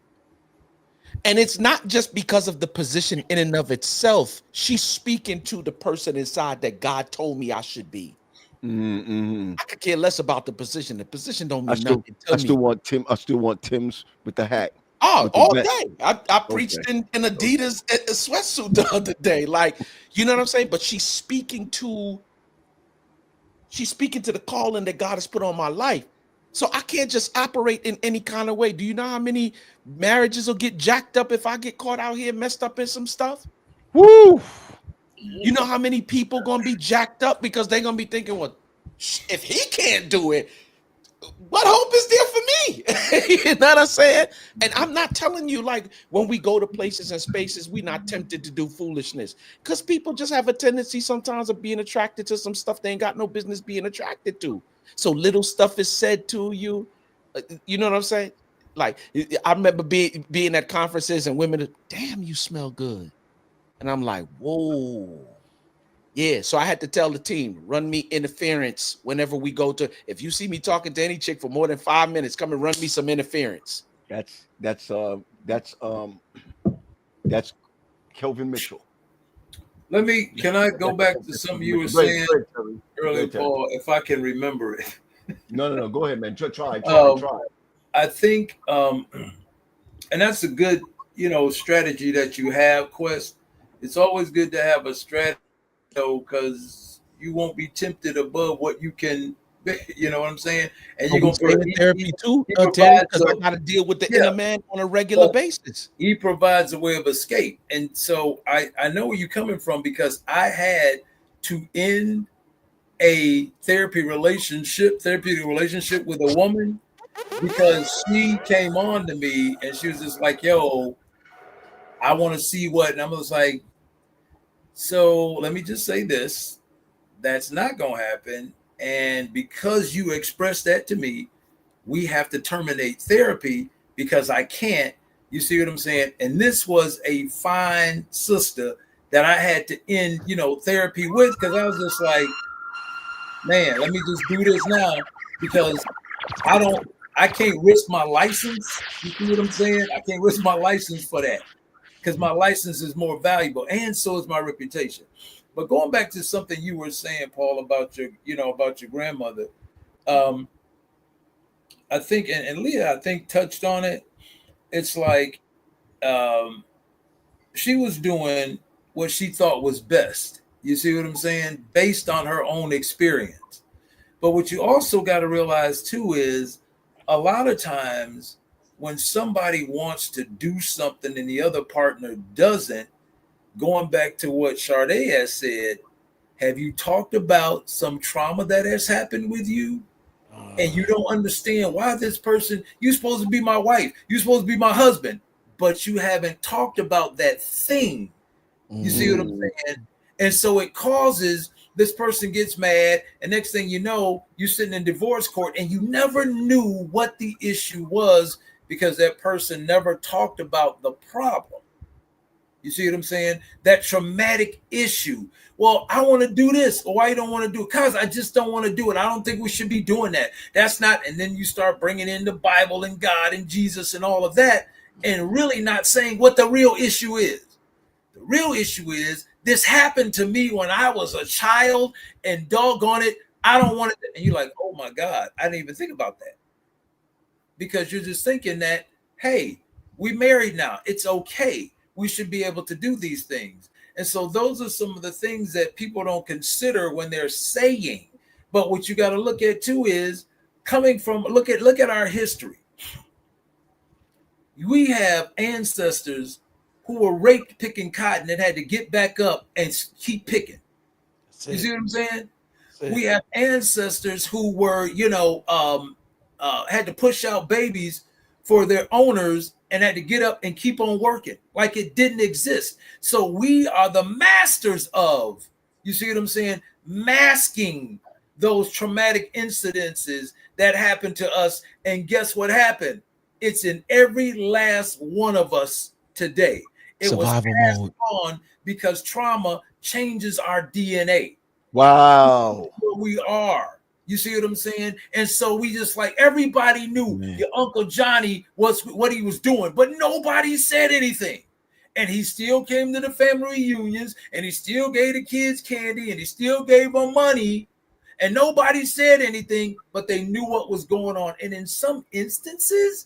And it's not just because of the position in and of itself. She's speaking to the person inside that God told me I should be. Mm-hmm. I could care less about the position. The position don't mean nothing to I me. still want Tim's with the hat. Oh, all day. I preached Okay. in Adidas sweatsuit the other day. Like, you know what I'm saying? But she's speaking to the calling that God has put on my life. So I can't just operate in any kind of way. Do you know how many marriages will get jacked up if I get caught out here messed up in some stuff? Woo! You know how many people gonna be jacked up because they're gonna be thinking, well, if he can't do it, what hope is there for me? You know what I'm saying? And I'm not telling you, like, when we go to places and spaces, we're not tempted to do foolishness, because people just have a tendency sometimes of being attracted to some stuff they ain't got no business being attracted to. So little stuff is said to you. You know what I'm saying? Like, I remember being at conferences and women, damn, you smell good. And I'm like, whoa. Yeah, so I had to tell the team, run me interference whenever we go to. If you see me talking to any chick for more than 5 minutes, come and run me some interference. That's Kelvin Mitchell. Can I go back to something you were saying earlier, Paul, if I can remember it? No. Go ahead, man. Try. I think, and that's a good, strategy that you have, Quest. It's always good to have a strategy, because you won't be tempted above what you can, you know what I'm saying? And you're going to in therapy too, Terry, because I got to deal with the inner man on a regular basis. He provides a way of escape. And so I know where you're coming from, because I had to end a therapeutic relationship with a woman, because she came on to me and she was just like, yo, I want to see what, and I was like, so let me just say this, that's not going to happen. And because you expressed that to me, we have to terminate therapy, because I can't, you see what I'm saying? And this was a fine sister that I had to end, therapy with, because I was just like, man, let me just do this now, because I can't risk my license. You see what I'm saying? I can't risk my license for that, because my license is more valuable, and so is my reputation. But going back to something you were saying, Paul, about your grandmother, I think, and Leah, I think, touched on it. It's like she was doing what she thought was best. You see what I'm saying? Based on her own experience. But what you also got to realize too is, a lot of times when somebody wants to do something and the other partner doesn't, going back to what Sade has said, have you talked about some trauma that has happened with you? And you don't understand why this person, you're supposed to be my wife, you're supposed to be my husband, but you haven't talked about that thing. You see what I'm saying? And so it causes, this person gets mad, and next thing you know, you're sitting in divorce court, and you never knew what the issue was, because that person never talked about the problem. You see what I'm saying? That traumatic issue. Well, I want to do this. Or why you don't want to do it? Because I just don't want to do it. I don't think we should be doing that. That's not. And then you start bringing in the Bible and God and Jesus and all of that, and really not saying what the real issue is. The real issue is, this happened to me when I was a child, and doggone it, I don't want it. And you're like, oh my God, I didn't even think about that. Because you're just thinking that, hey, we married now, it's okay. we should be able to do these things. And so those are some of the things that people don't consider when they're saying. But what you got to look at too is coming from look at our history. We have ancestors who were raped picking cotton and had to get back up and keep picking. You see what I'm saying? We have ancestors who were, had to push out babies for their owners and had to get up and keep on working like it didn't exist. So we are the masters of, you see what I'm saying, masking those traumatic incidences that happened to us. And guess what happened? It's in every last one of us today. It Survival was passed mode. on because trauma changes our DNA. Wow. Where we are. You see what I'm saying? And so we just like everybody knew your Uncle Johnny was what he was doing, but nobody said anything. And he still came to the family reunions and he still gave the kids candy and he still gave them money. And nobody said anything, but they knew what was going on. And in some instances,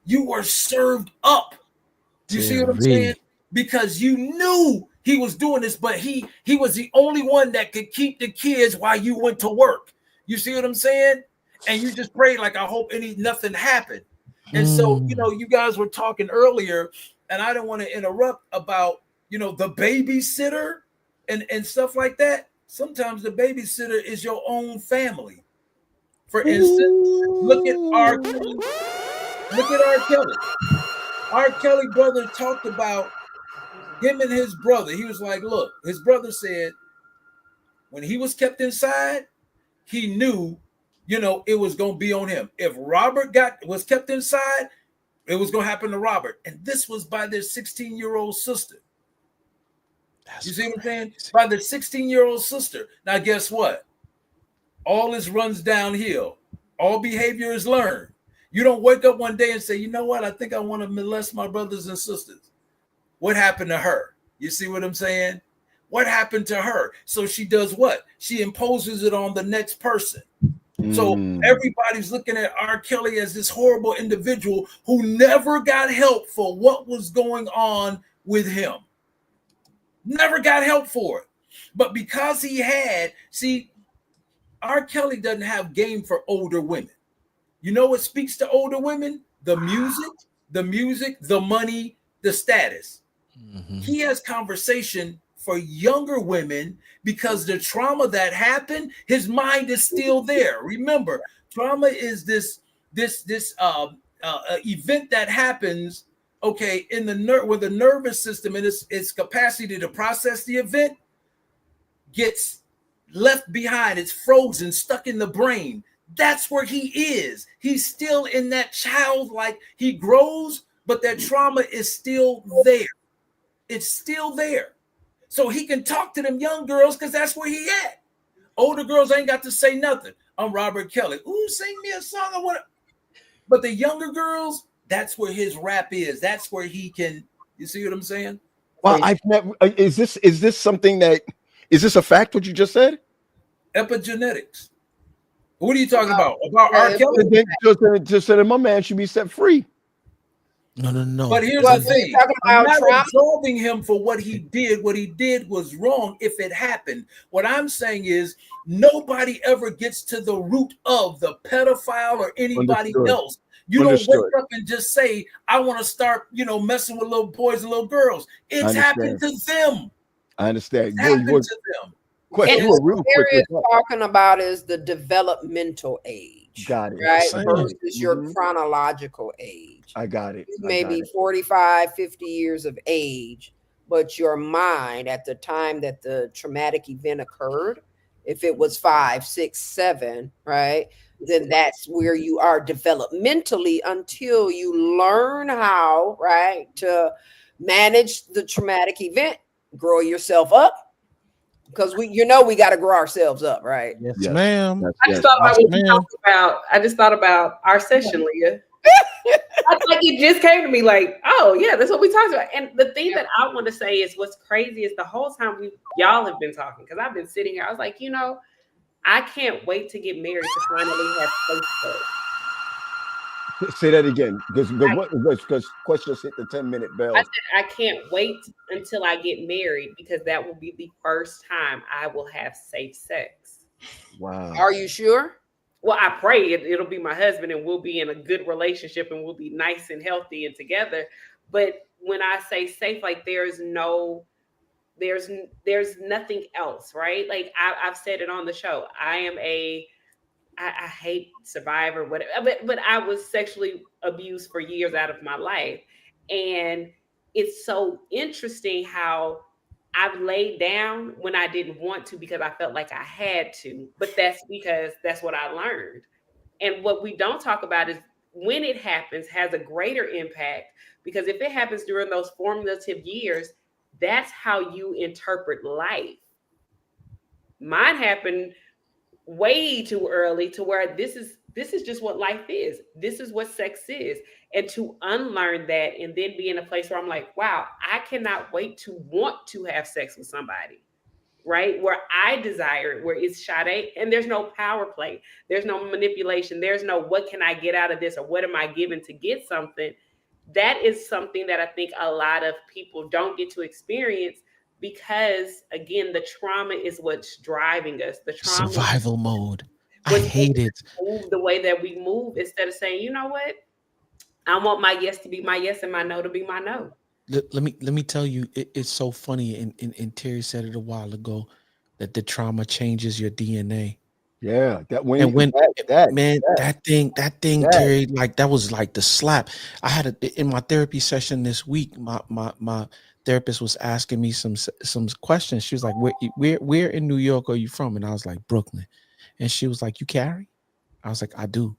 you were served up. You see what I'm saying? Because you knew he was doing this, but he was the only one that could keep the kids while you went to work. You see what I'm saying? And you just prayed like, I hope nothing happened. And so, you guys were talking earlier, and I didn't want to interrupt about, the babysitter and stuff like that. Sometimes the babysitter is your own family. For instance, look at R. Kelly. Look at R. Kelly. R. Kelly brother talked about him and his brother. He was like, look, his brother said when he was kept inside, he knew, it was going to be on him. If Robert was kept inside, it was going to happen to Robert. And this was by their 16-year-old sister. You see what I'm saying? By their 16-year-old sister. Now, guess what? All this runs downhill. All behavior is learned. You don't wake up one day and say, you know what? I think I want to molest my brothers and sisters. What happened to her? You see what I'm saying? What happened to her? So she does what? She imposes it on the next person. So everybody's looking at R. Kelly as this horrible individual who never got help for what was going on with him. Never got help for it. But because he had, R. Kelly doesn't have game for older women. You know what speaks to older women? The music, the money, the status. Mm-hmm. He has conversation for younger women because the trauma that happened, his mind is still there. Remember, trauma is this event that happens, in the the nervous system and its capacity to process the event gets left behind. It's frozen, stuck in the brain. That's where he is. He's still in that childlike. He grows, but that trauma is still there. It's still there. So he can talk to them young girls because that's where he at. Older girls ain't got to say nothing. I'm Robert Kelly. Ooh, sing me a song. I want to. But the younger girls, that's where his rap is. That's where he can. You see what I'm saying? Well, I've never. Is this something that? Is this a fact? What you just said? Epigenetics. What are you talking about? About R. Kelly? Just said my man should be set free. No. But here's the thing. I'm not absolving him for what he did. What he did was wrong if it happened. What I'm saying is nobody ever gets to the root of the pedophile or anybody else. You don't wake up and just say, I want to start, messing with little boys and little girls. It's happened to them. I understand. It's happened to them. And what Terry is talking about is the developmental age. Got it. Right? Versus your chronological age. I got it. Maybe 45, 50 years of age, but your mind at the time that the traumatic event occurred, if it was 5, 6, 7, right? Then that's where you are developmentally until you learn how, right, to manage the traumatic event, grow yourself up. Because we got to grow ourselves up, right? Yes, ma'am. I just thought about what you talked about. I just thought about our session, Leah. It just came to me like, oh yeah, that's what we talked about. And the thing that I want to say is what's crazy is the whole time y'all have been talking, because I've been sitting here, I was like, I can't wait to get married to finally have Facebook. Say that again, because questions hit the 10-minute bell. I said I can't wait until I get married because that will be the first time I will have safe sex. Wow. Are you sure? Well, I pray it'll be my husband and we'll be in a good relationship and we'll be nice and healthy and together. But when I say safe, like there's nothing else, right? Like I've said it on the show. I hate Survivor, whatever, but I was sexually abused for years out of my life. And it's so interesting how I've laid down when I didn't want to because I felt like I had to. But that's because that's what I learned. And what we don't talk about is when it happens has a greater impact because if it happens during those formative years, that's how you interpret life. Mine happened way too early to where this is just what life is. This is what sex is. And to unlearn that and then be in a place where I'm like, wow, I cannot wait to want to have sex with somebody, right? Where I desire it, where it's Sade and there's no power play. There's no manipulation. There's no what can I get out of this or what am I given to get something. That is something that I think a lot of people don't get to experience because again, the trauma is what's driving us. The trauma Survival mode. I hate it. move the way that we move instead of saying, you know what? I want my yes to be my yes and my no to be my no. Let me tell you, it's so funny. And Terry said it a while ago that the trauma changes your DNA. Yeah, that when And when that thing, Terry, like that was like the slap. I had in my therapy session this week. My therapist was asking me some questions. She was like, "Where in New York are you from?" And I was like, "Brooklyn." And she was like, "You carry?" I was like, "I do."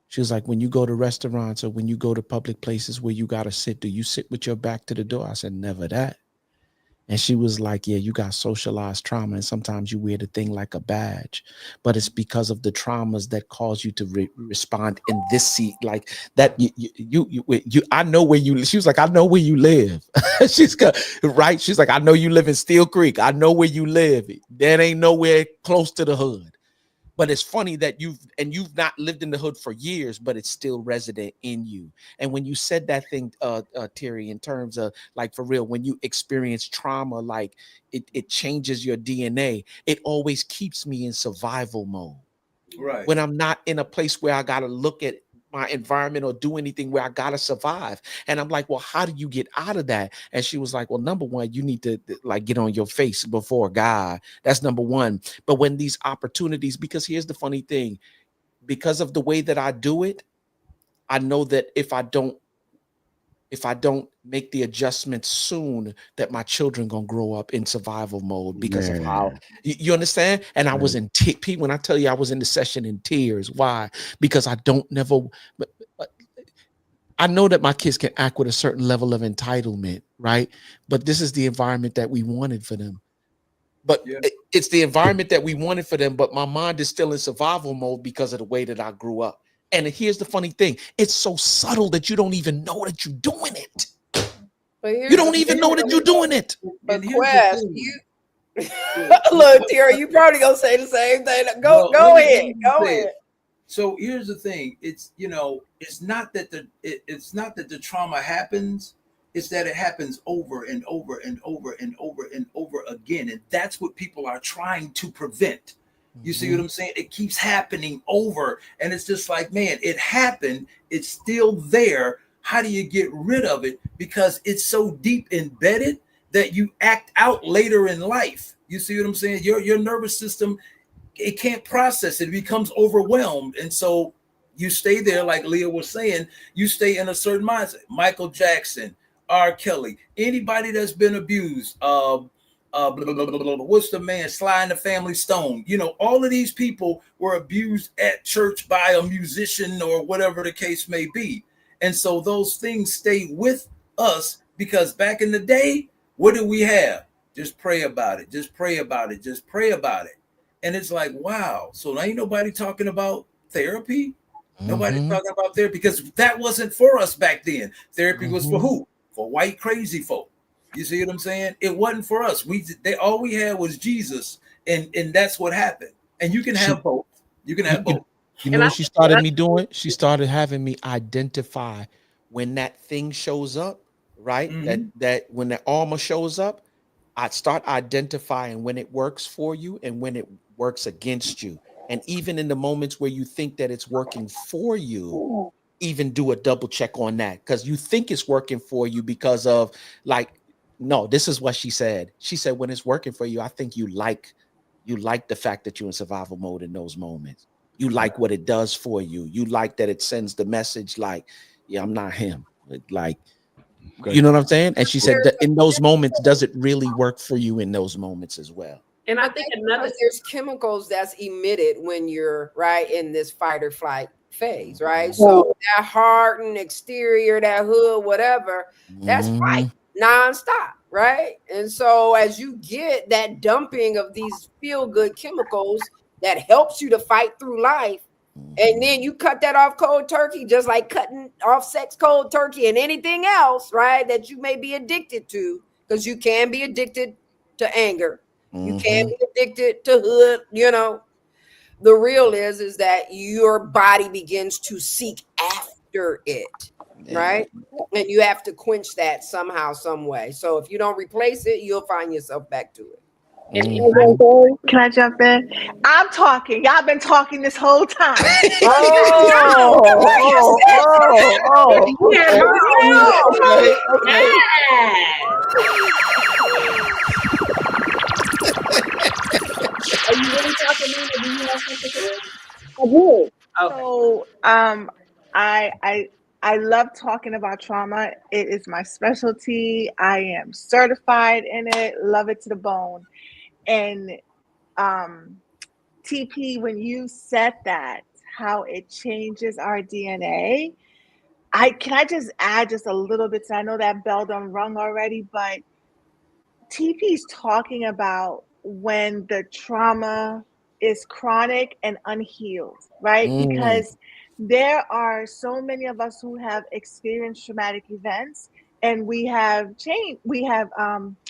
She was like, "When you go to restaurants or when you go to public places where you gotta sit, do you sit with your back to the door?" I said, "Never that." And she was like, "Yeah, you got socialized trauma, and sometimes you wear the thing like a badge, but it's because of the traumas that cause you to respond in this seat like that. You I know where you." She was like, "I know where you live." Right. She's like, "I know you live in Steel Creek. I know where you live. That ain't nowhere close to the hood." But it's funny that you've not lived in the hood for years, but it's still resident in you. And when you said that thing, Terry, in terms of like for real, when you experience trauma, like it changes your DNA. It always keeps me in survival mode. Right. When I'm not in a place where I gotta look at my environment or do anything where I gotta survive. And I'm like, well, how do you get out of that? And she was like, well, number one, you need to like get on your face before God. That's number one. But when these opportunities, because here's the funny thing, because of the way that I do it, I know that if I don't make the adjustments soon, that my children gonna grow up in survival mode because of how you understand. And I was in Pete, when I tell you I was in the session in tears. Why? Because I don't never. I know that my kids can act with a certain level of entitlement, right? But this is the environment that we wanted for them. But it's the environment that we wanted for them. But my mind is still in survival mode because of the way that I grew up. And here's the funny thing. It's so subtle that you don't even know that you're doing it. You don't even know that you're doing it. But Quest, you look, Terry, you probably gonna say the same thing. Go ahead. So here's the thing. It's it's not that the trauma happens. It's that it happens over and over and over and over and over again. And that's what people are trying to prevent. You see what I'm saying? It keeps happening over. And it's just like, man, it happened. It's still there. How do you get rid of it? Because it's so deep embedded that you act out later in life. You see what I'm saying? Your nervous system, it can't process it. It becomes overwhelmed. And so you stay there, like Leah was saying, you stay in a certain mindset. Michael Jackson, R. Kelly, anybody that's been abused, what's the man, Sly and the Family Stone, all of these people were abused at church by a musician or whatever the case may be. And so those things stay with us because back in the day, what did we have? Just pray about it. Just pray about it. Just pray about it. And it's like, wow. So ain't nobody talking about therapy. Nobody's talking about therapy because that wasn't for us back then. Therapy was for who? For white crazy folk. You see what I'm saying? It wasn't for us. All we had was Jesus, and that's what happened. And you can have both. You can have both. You know what she started me doing? She started having me identify when that thing shows up, right? That when the armor shows up, I'd start identifying when it works for you and when it works against you. And even in the moments where you think that it's working for you, even do a double check on that, because you think it's working for you because of like, no, this is what she said. She said, when it's working for you, I think you like the fact that you're in survival mode in those moments. You like what it does for you. You like that it sends the message like, yeah, I'm not him. Like, you know what I'm saying? And she said that in those moments, does it really work for you in those moments as well? And I think another, there's chemicals that's emitted when you're right in this fight or flight phase, right? So that hardened exterior, that hood, whatever, that's fight nonstop, right? And so as you get that dumping of these feel-good chemicals that helps you to fight through life, and then you cut that off cold turkey, just like cutting off sex cold turkey and anything else, right? That you may be addicted to, because you can be addicted to anger. You can be addicted to hood, you know. The real is that your body begins to seek after it, right? And you have to quench that somehow, some way. So if you don't replace it, you'll find yourself back to it. Can I jump in? I'm talking. Y'all been talking this whole time. Are you really talking, Nina? Do you have something to say? I do. Okay. So, I love talking about trauma. It is my specialty. I am certified in it. Love it to the bone. And TP, when you said that, how it changes our DNA, can I just add just a little bit? So I know that bell done rung already, but TP's talking about when the trauma is chronic and unhealed, right? Because there are so many of us who have experienced traumatic events and we have changed, we have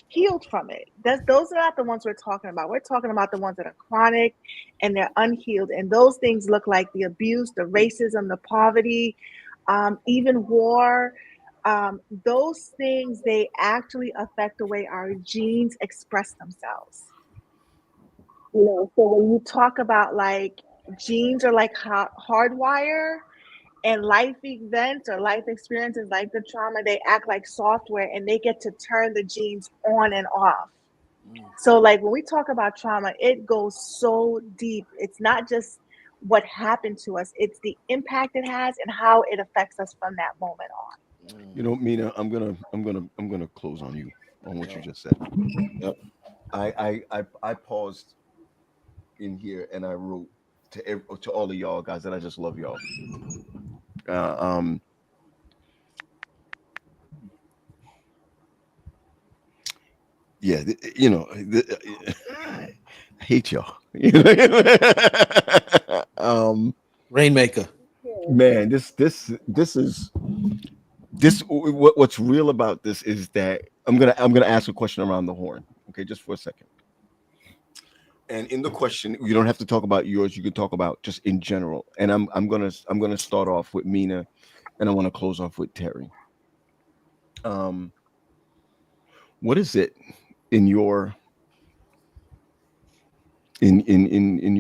healed from it. Those are not the ones we're talking about. We're talking about the ones that are chronic and they're unhealed. And those things look like the abuse, the racism, the poverty, even war. Those things, they actually affect the way our genes express themselves. You know, so when you talk about like genes are like hardwire, and life events or life experiences like the trauma, they act like software and they get to turn the genes on and off. So like when we talk about trauma, it goes so deep. It's not just what happened to us, it's the impact it has and how it affects us from that moment on. You know, Mina, I'm gonna close on you on what you just said. Yep. I paused in here and I wrote to all of y'all guys that I just love y'all. Yeah, you know, I hate y'all. Rainmaker. Man, what's real about this is that I'm gonna ask a question around the horn. Okay, just for a second. And in the question, you don't have to talk about yours. You can talk about just in general. And I'm gonna start off with Mina, and I want to close off with Terry. What is it in your in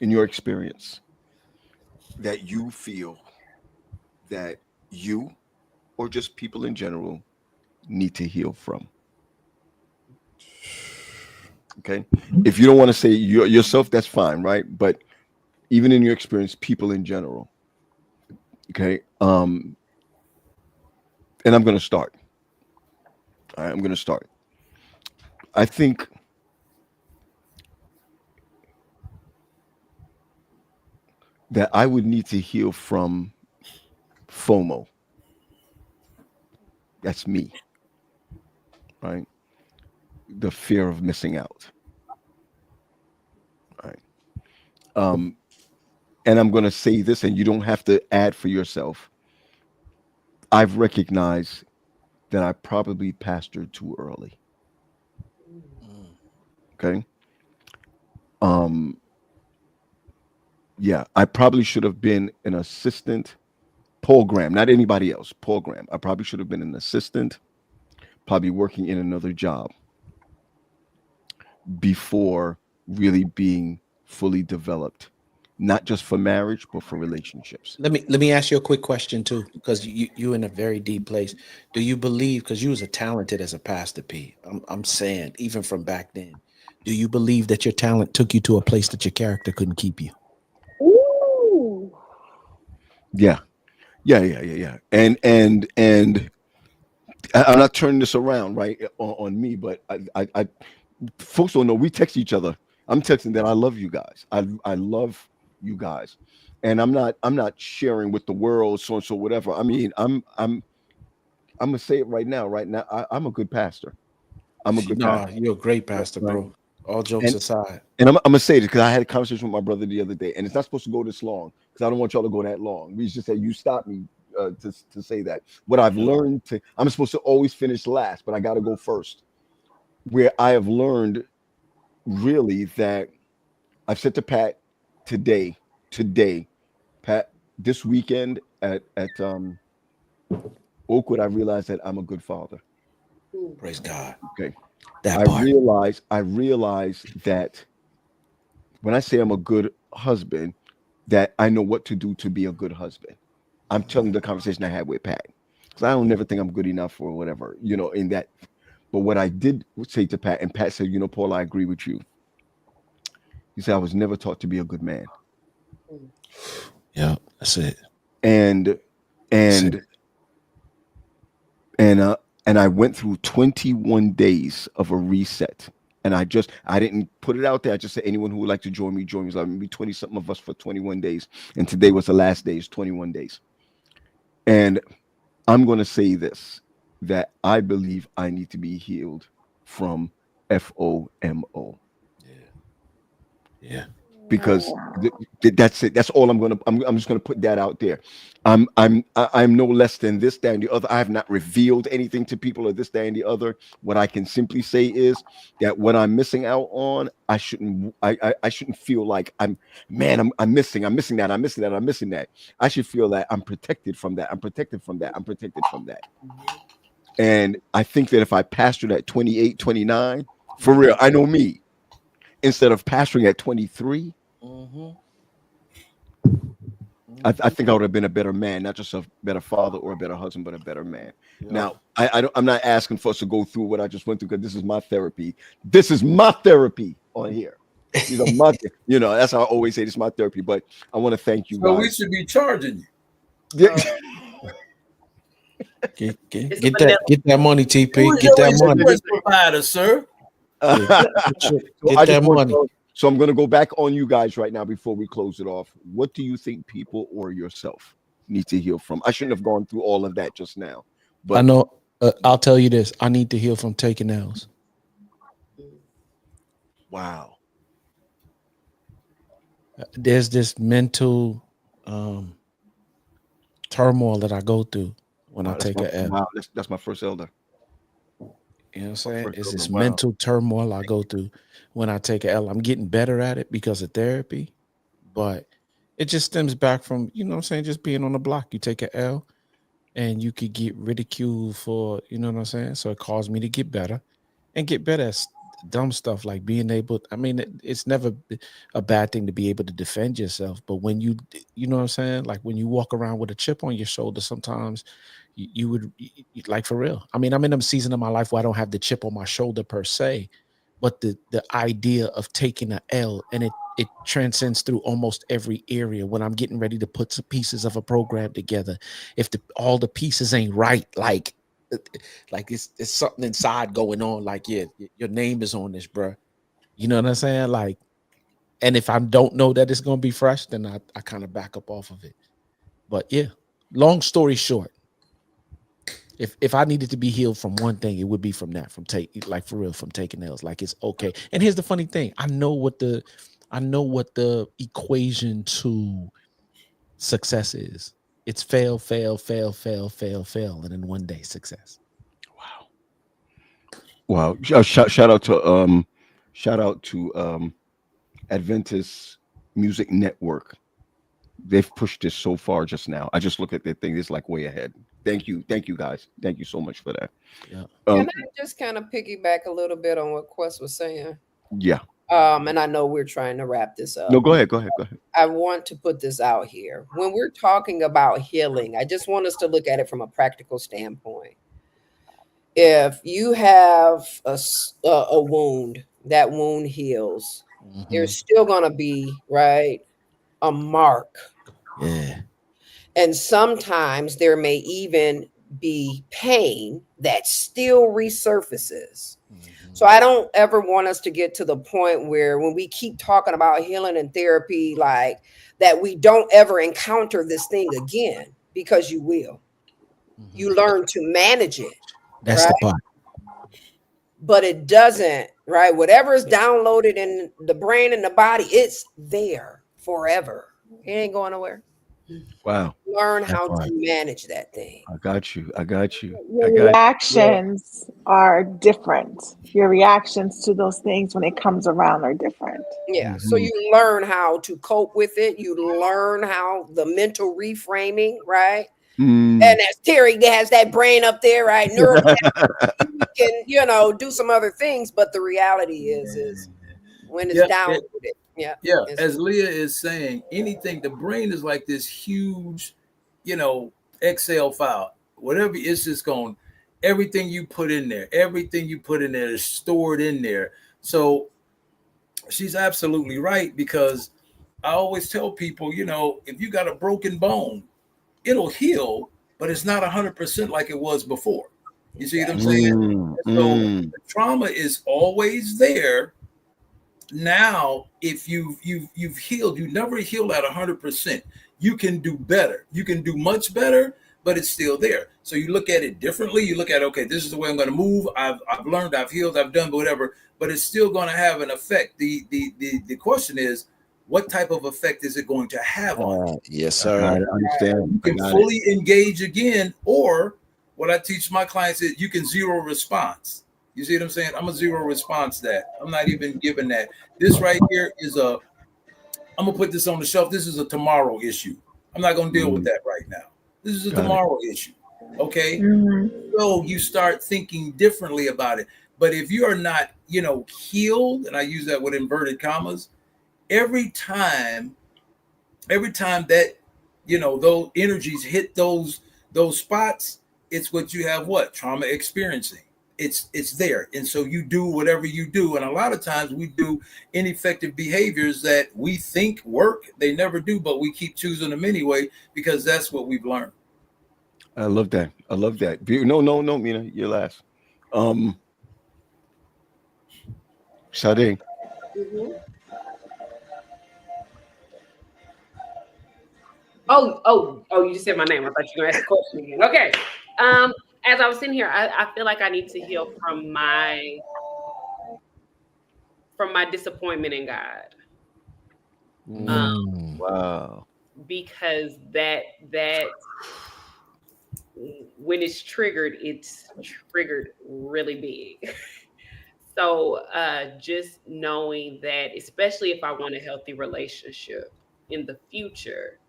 your experience that you feel that you or just people in general need to heal from? Okay, if you don't want to say yourself, that's fine, right? But even in your experience, people in general. Okay, and I'm going to start. All right, I'm going to start. I think that I would need to heal from FOMO. That's me, right? The fear of missing out. Right. And I'm going to say this, and you don't have to add for yourself. I've recognized that I probably pastored too early. Okay. Yeah, I probably should have been an assistant. Paul Graham, not anybody else. Paul Graham. I probably should have been an assistant, probably working in another job before really being fully developed, not just for marriage, but for relationships. Let me ask you a quick question too, because you in a very deep place. Do you believe, because you was a talented as a pastor, P? I'm saying even from back then, do you believe that your talent took you to a place that your character couldn't keep you? Ooh. Yeah, yeah. And I'm not turning this around right on me, but I folks don't know we text each other. I'm texting that I love you guys. I love you guys, and I'm not sharing with the world so and so whatever. I mean, I'm gonna say it right now. Right now, I'm a good pastor. I'm a good No, pastor. you're a great pastor, Right. bro. All jokes And aside. I'm gonna say this because I had a conversation with my brother the other day, and it's not supposed to go this long because I don't want y'all to go that long. We just say you stop me to say that. What I've learned I'm supposed to always finish last, but I got to go first. Where I have learned really that I've said to Pat today, Pat, this weekend at Oakwood, I realized that I'm a good father. Praise God. Okay, That I part. realize that when I say I'm a good husband, that I know what to do to be a good husband. I'm telling the conversation I had with Pat because I don't never think I'm good enough or whatever, in that. But what I did say to Pat, and Pat said, Paul, I agree with you. He said, I was never taught to be a good man. Yeah, that's it. And That's it. and and and I went through 21 days of a reset. And I didn't put it out there. I just said anyone who would like to join me, join me. So maybe 20 something of us for 21 days. And today was the last day, it's 21 days. And I'm going to say this, that I believe I need to be healed from FOMO. Yeah. Because that's it. That's all I'm just gonna put that out there. I'm no less than this, that, and the other. I have not revealed anything to people or this, that, and the other. What I can simply say is that what I'm missing out on, I shouldn't feel like I'm missing that, I'm missing that, I'm missing that. I should feel that I'm protected from that. I'm protected from that. I'm protected from that. And I think that if I pastored at 28, 29, for real, I know me, instead of pastoring at 23, I think I would have been a better man, not just a better father or a better husband, but a better man. Yeah. Now, I'm not asking for us to go through what I just went through because this is my therapy. This is my therapy on here. These are my, that's how I always say this is my therapy. But I want to thank you So guys. we should be charging you. Yeah. Get that money, TP. Who is Get your that money. insurance provider, sir? Get I that just want money. so I'm going to go back on you guys right now before we close it off. What do you think people or yourself need to heal from? I shouldn't have gone through all of that just now. But I know. I'll tell you this. I need to heal from taking L's. wow. There's this mental turmoil that I go through when I take an L. Wow, that's my first elder. You know what I'm saying? first It's this elder, wow. mental turmoil I go through when I take an L. I'm getting better at it because of therapy, but it just stems back from, you know what I'm saying, just being on the block. You take an L and you could get ridiculed for, you know what I'm saying? So it caused me to get better and get better at dumb stuff like being able, I mean, it's never a bad thing to be able to defend yourself, but when you know what I'm saying? Like when you walk around with a chip on your shoulder, sometimes you would, like, for real. I mean, I'm in a season of my life where I don't have the chip on my shoulder per se, but the idea of taking an L, and it transcends through almost every area. When I'm getting ready to put some pieces of a program together, if all the pieces ain't right, like it's something inside going on. Like, yeah, your name is on this, bro. You know what I'm saying? Like, and if I don't know that it's gonna be fresh, then I kind of back up off of it. But yeah, long story short, if I needed to be healed from one thing, it would be from that, from taking L's. Like, it's okay. And here's the funny thing: I know what the equation to success is. It's fail, fail, fail, fail, fail, fail, and then one day success. Wow. Shout out to Adventist Music Network. they've pushed this so far just now. I just look at their thing, it's like way ahead. Thank you guys, thank you so much for that. Yeah. Can I just kind of piggyback a little bit on what Quest was saying? Yeah, And I know we're trying to wrap this up. no, go ahead. I want to put this out here. When we're talking about healing, I just want us to look at it from a practical standpoint. If you have a wound, that wound heals. There's still going to be, right, a mark. Yeah. And sometimes there may even be pain that still resurfaces. So I don't ever want us to get to the point where when we keep talking about healing and therapy, like that, we don't ever encounter this thing again, because you will. You learn to manage it. That's right? the part. But it doesn't, right? Whatever is downloaded in the brain and the body, it's there forever. It ain't going nowhere. Wow. Learn how to manage that thing. I got you. Your reactions are different. Your reactions to those things when it comes around are different. Yeah. So you learn how to cope with it. You learn how the mental reframing, right? And as Terry has that brain up there, right? You can, do some other things, but the reality is when it's downloaded. Yeah. As Leah is saying, anything, the brain is like this huge, Excel file. Whatever, it's just going, everything you put in there is stored in there. So she's absolutely right, because I always tell people, if you got a broken bone, it'll heal, but it's not 100% like it was before. You see what I'm saying? So the trauma is always there. Now, if you've healed, you never heal at 100%. You can do better. You can do much better, but it's still there. So you look at it differently. You look at, okay, this is the way I'm going to move. I've learned, I've healed, I've done whatever, but it's still going to have an effect. The question is, what type of effect is it going to have on you? Yes, sir. I understand. You can fully engage again, or what I teach my clients is you can zero response. You see what I'm saying? I'm a zero response that. I'm not even giving that. This right here is I'm going to put this on the shelf. This is a tomorrow issue. I'm not going to deal with that right now. This is a tomorrow issue. Okay? So you start thinking differently about it. But if you are not, healed, and I use that with inverted commas, every time that, those energies hit those spots, it's what you have, trauma experiencing. It's there. And so you do whatever you do. And a lot of times we do ineffective behaviors that we think work. They never do, but we keep choosing them anyway, because that's what we've learned. I love that. No, Mina, you're last. Sade. Oh, you just said my name. I thought you were going to ask a question again. Okay. As I was sitting here, I feel like I need to heal from my disappointment in God. Wow. Because that when it's triggered really big. So just knowing that, especially if I want a healthy relationship in the future,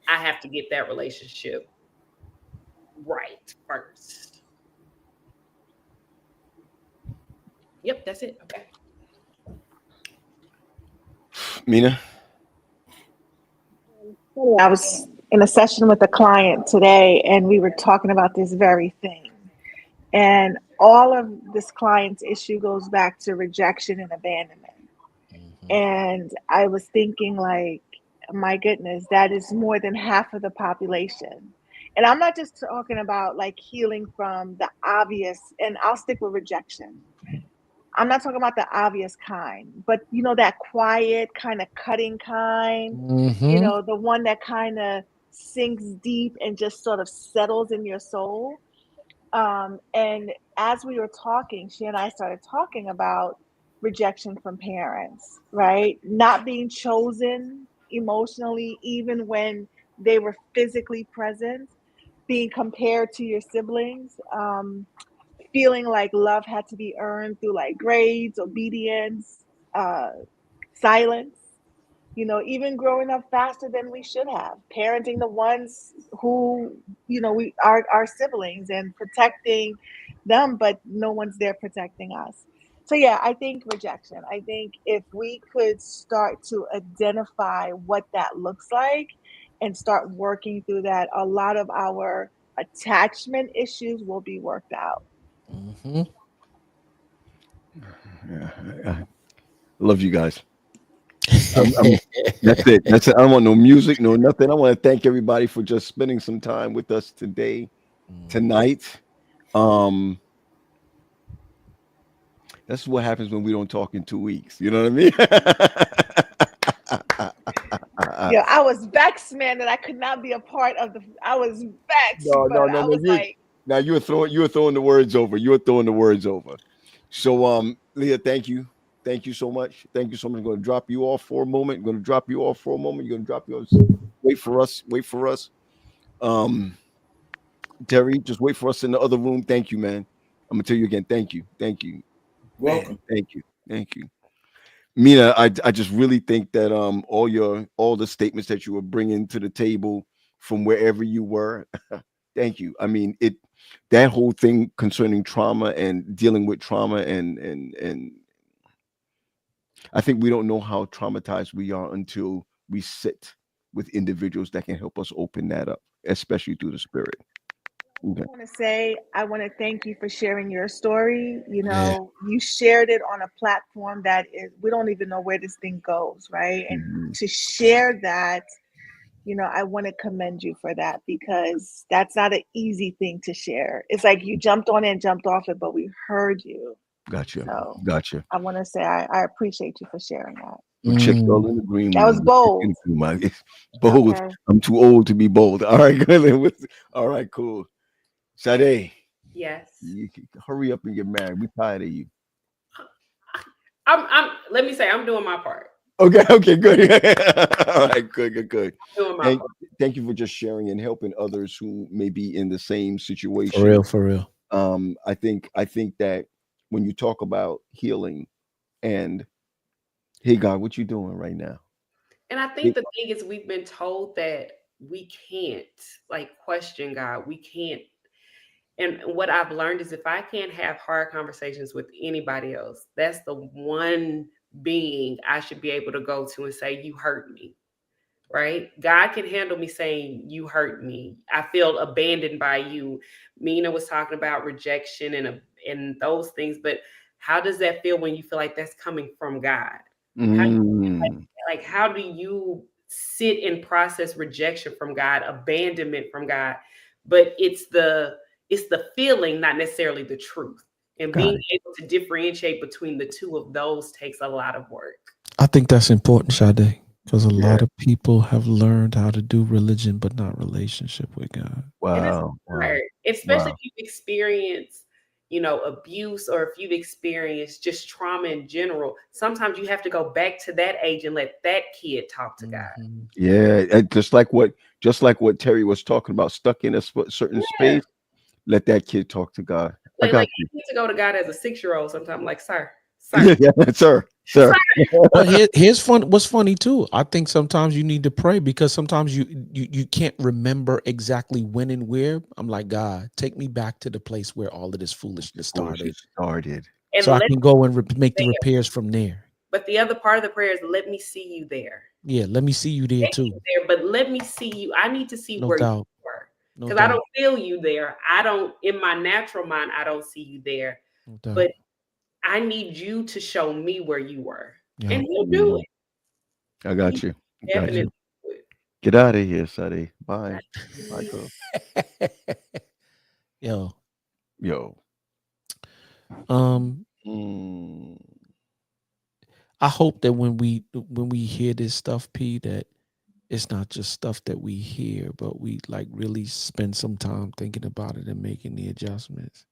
I have to get that relationship right first. Yep, that's it. Okay. Mina? I was in a session with a client today, and we were talking about this very thing. And all of this client's issue goes back to rejection and abandonment. And I was thinking, like, my goodness, that is more than half of the population. And I'm not just talking about like healing from the obvious, and I'll stick with rejection. I'm not talking about the obvious kind, but that quiet kind of cutting kind, the one that kind of sinks deep and just sort of settles in your soul. And as we were talking, she and I started talking about rejection from parents, right? Not being chosen emotionally, even when they were physically present, being compared to your siblings, feeling like love had to be earned through like grades, obedience, silence. You know, even growing up faster than we should have, parenting the ones who, you know, we are our siblings and protecting them, but no one's there protecting us. So yeah, I think rejection. I think if we could start to identify what that looks like and start working through that, a lot of our attachment issues will be worked out. Mhm. Yeah, I love you guys. That's it. That's it. I don't want no music, no nothing. I want to thank everybody for just spending some time with us today, tonight. Um, that's what happens when we don't talk in 2 weeks. You know what I mean? Yeah, I was vexed, man, that I could not be a part of the. I was vexed, No, no, but no, I no. was like, Now you were throwing the words over. You were throwing the words over. So Leah, thank you so much. Thank you so much. I'm going to drop you off for a moment. I'm going to drop you off for a moment. You're going to drop yours. Wait for us. Wait for us. Um, Terry, just wait for us in the other room. Thank you, man. I'm gonna tell you again. Thank you. Thank you. Man, Welcome. thank you. Thank you. Mina, I just really think that all the statements that you were bringing to the table from wherever you were, thank you. I mean, it that whole thing concerning trauma and dealing with trauma and I think we don't know how traumatized we are until we sit with individuals that can help us open that up, especially through the spirit. Okay. I want to say, I want to thank you for sharing your story. You Yeah. know, you shared it on a platform that is, we don't even know where this thing goes, right? And Mhm. to share that, you know, I want to commend you for that because that's not an easy thing to share. It's like you jumped on it and jumped off it, but we heard you. Gotcha. So Gotcha. I want to say, I appreciate you for sharing that. Well, check y'all Mm. in the green That was room. Check in bold. the green room. It's bold. Okay. I'm too old to be bold. All right, good. All right, cool. Sade, Yes. you hurry up and get married. We tired of you. Let me say, I'm doing my part. Okay, okay, good. All right, good, good, good. Doing my And part. thank you for just sharing and helping others who may be in the same For situation. real, for real. I think that when you talk about healing and hey God, what you doing right now? And I think It- the thing is, we've been told that we can't like question God. We can't. And what I've learned is if I can't have hard conversations with anybody else, that's the one being I should be able to go to and say, "You hurt me." Right? God can handle me saying, "You hurt me. I feel abandoned by you." Mina was talking about rejection and those things, but how does that feel when you feel like that's coming from God? How Mm, like how do you sit and process rejection from God, abandonment from God? But it's the feeling, not necessarily the truth. And got being it. able to differentiate between the two of those takes a lot of work. I think that's important, Sade, because a Yeah. lot of people have learned how to do religion, but not relationship with God. And it's Wow. Wow. hard, especially Wow. if you've experienced, abuse, or if you've experienced just trauma in general. Sometimes you have to go back to that age and let that kid talk to God. Mhm. Yeah, just like what Terry was talking about, stuck in a certain Yeah. space. Let that kid talk to God. I Like got I you. need to go to God as a 6-year-old sometimes. Like, sir, Yeah, sir, sir. sir. But here's fun. What's funny too? I think sometimes you need to pray because sometimes you can't remember exactly when and where. I'm like, God, take me back to the place where all of this foolishness started, Foolishness started. And so I let can go and me make the there. repairs from there. But the other part of the prayer is let me see you there. Yeah, let me see you there Take too. you there, but let me see you. I need to see No where you doubt. were. No Because I doubt. don't feel you there. I don't, in my natural mind, I don't see you there. No doubt. But I need you to show me where you were. Yeah. And he'll do Mhm. it. I got He you. I got definitely you. Yeah. do it. Get out of here, Sade. Bye. Bye, girl. Yo. Yo. Um, Mm. I hope that when we hear this stuff, P, that it's not just stuff that we hear, but we like really spend some time thinking about it and making the adjustments.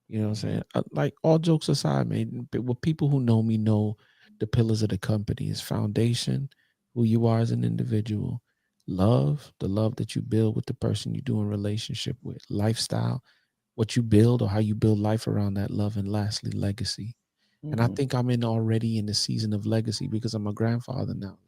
You know what I'm saying? Like all jokes aside, man, what people who know me know the pillars of the company is foundation, who you are as an individual, love, the love that you build with the person you do in relationship with, lifestyle, what you build or how you build life around that love, and lastly, legacy. And I Mhm. think I'm already in the season of legacy because I'm a grandfather now.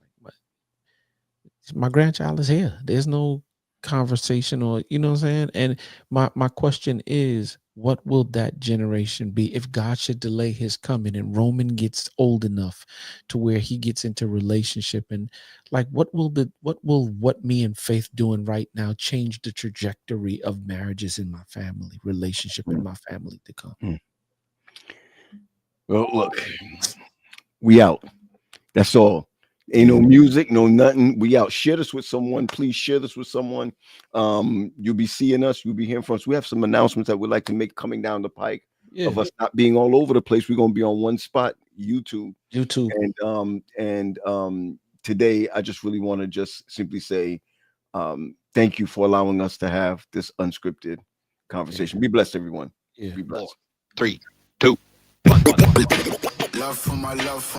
my grandchild is here. There's no conversation, or you know what I'm saying. And my question is, what will that generation be if God should delay his coming and Roman gets old enough to where he gets into relationship? And like, what will me and Faith doing right now change the trajectory of marriages in my family, relationship in my family to come? Well, look, we out. That's all. Ain't no music, no nothing. We out. Share this with someone. Please share this with someone. You'll be seeing us. You'll be hearing from us. We have some announcements that we'd like to make coming down the pike of us not being all over the place. We're going to be on one spot, YouTube. And today, I just really want to just simply say thank you for allowing us to have this unscripted conversation. Be blessed, everyone. Be blessed. 3, 2, 1. Love for my love.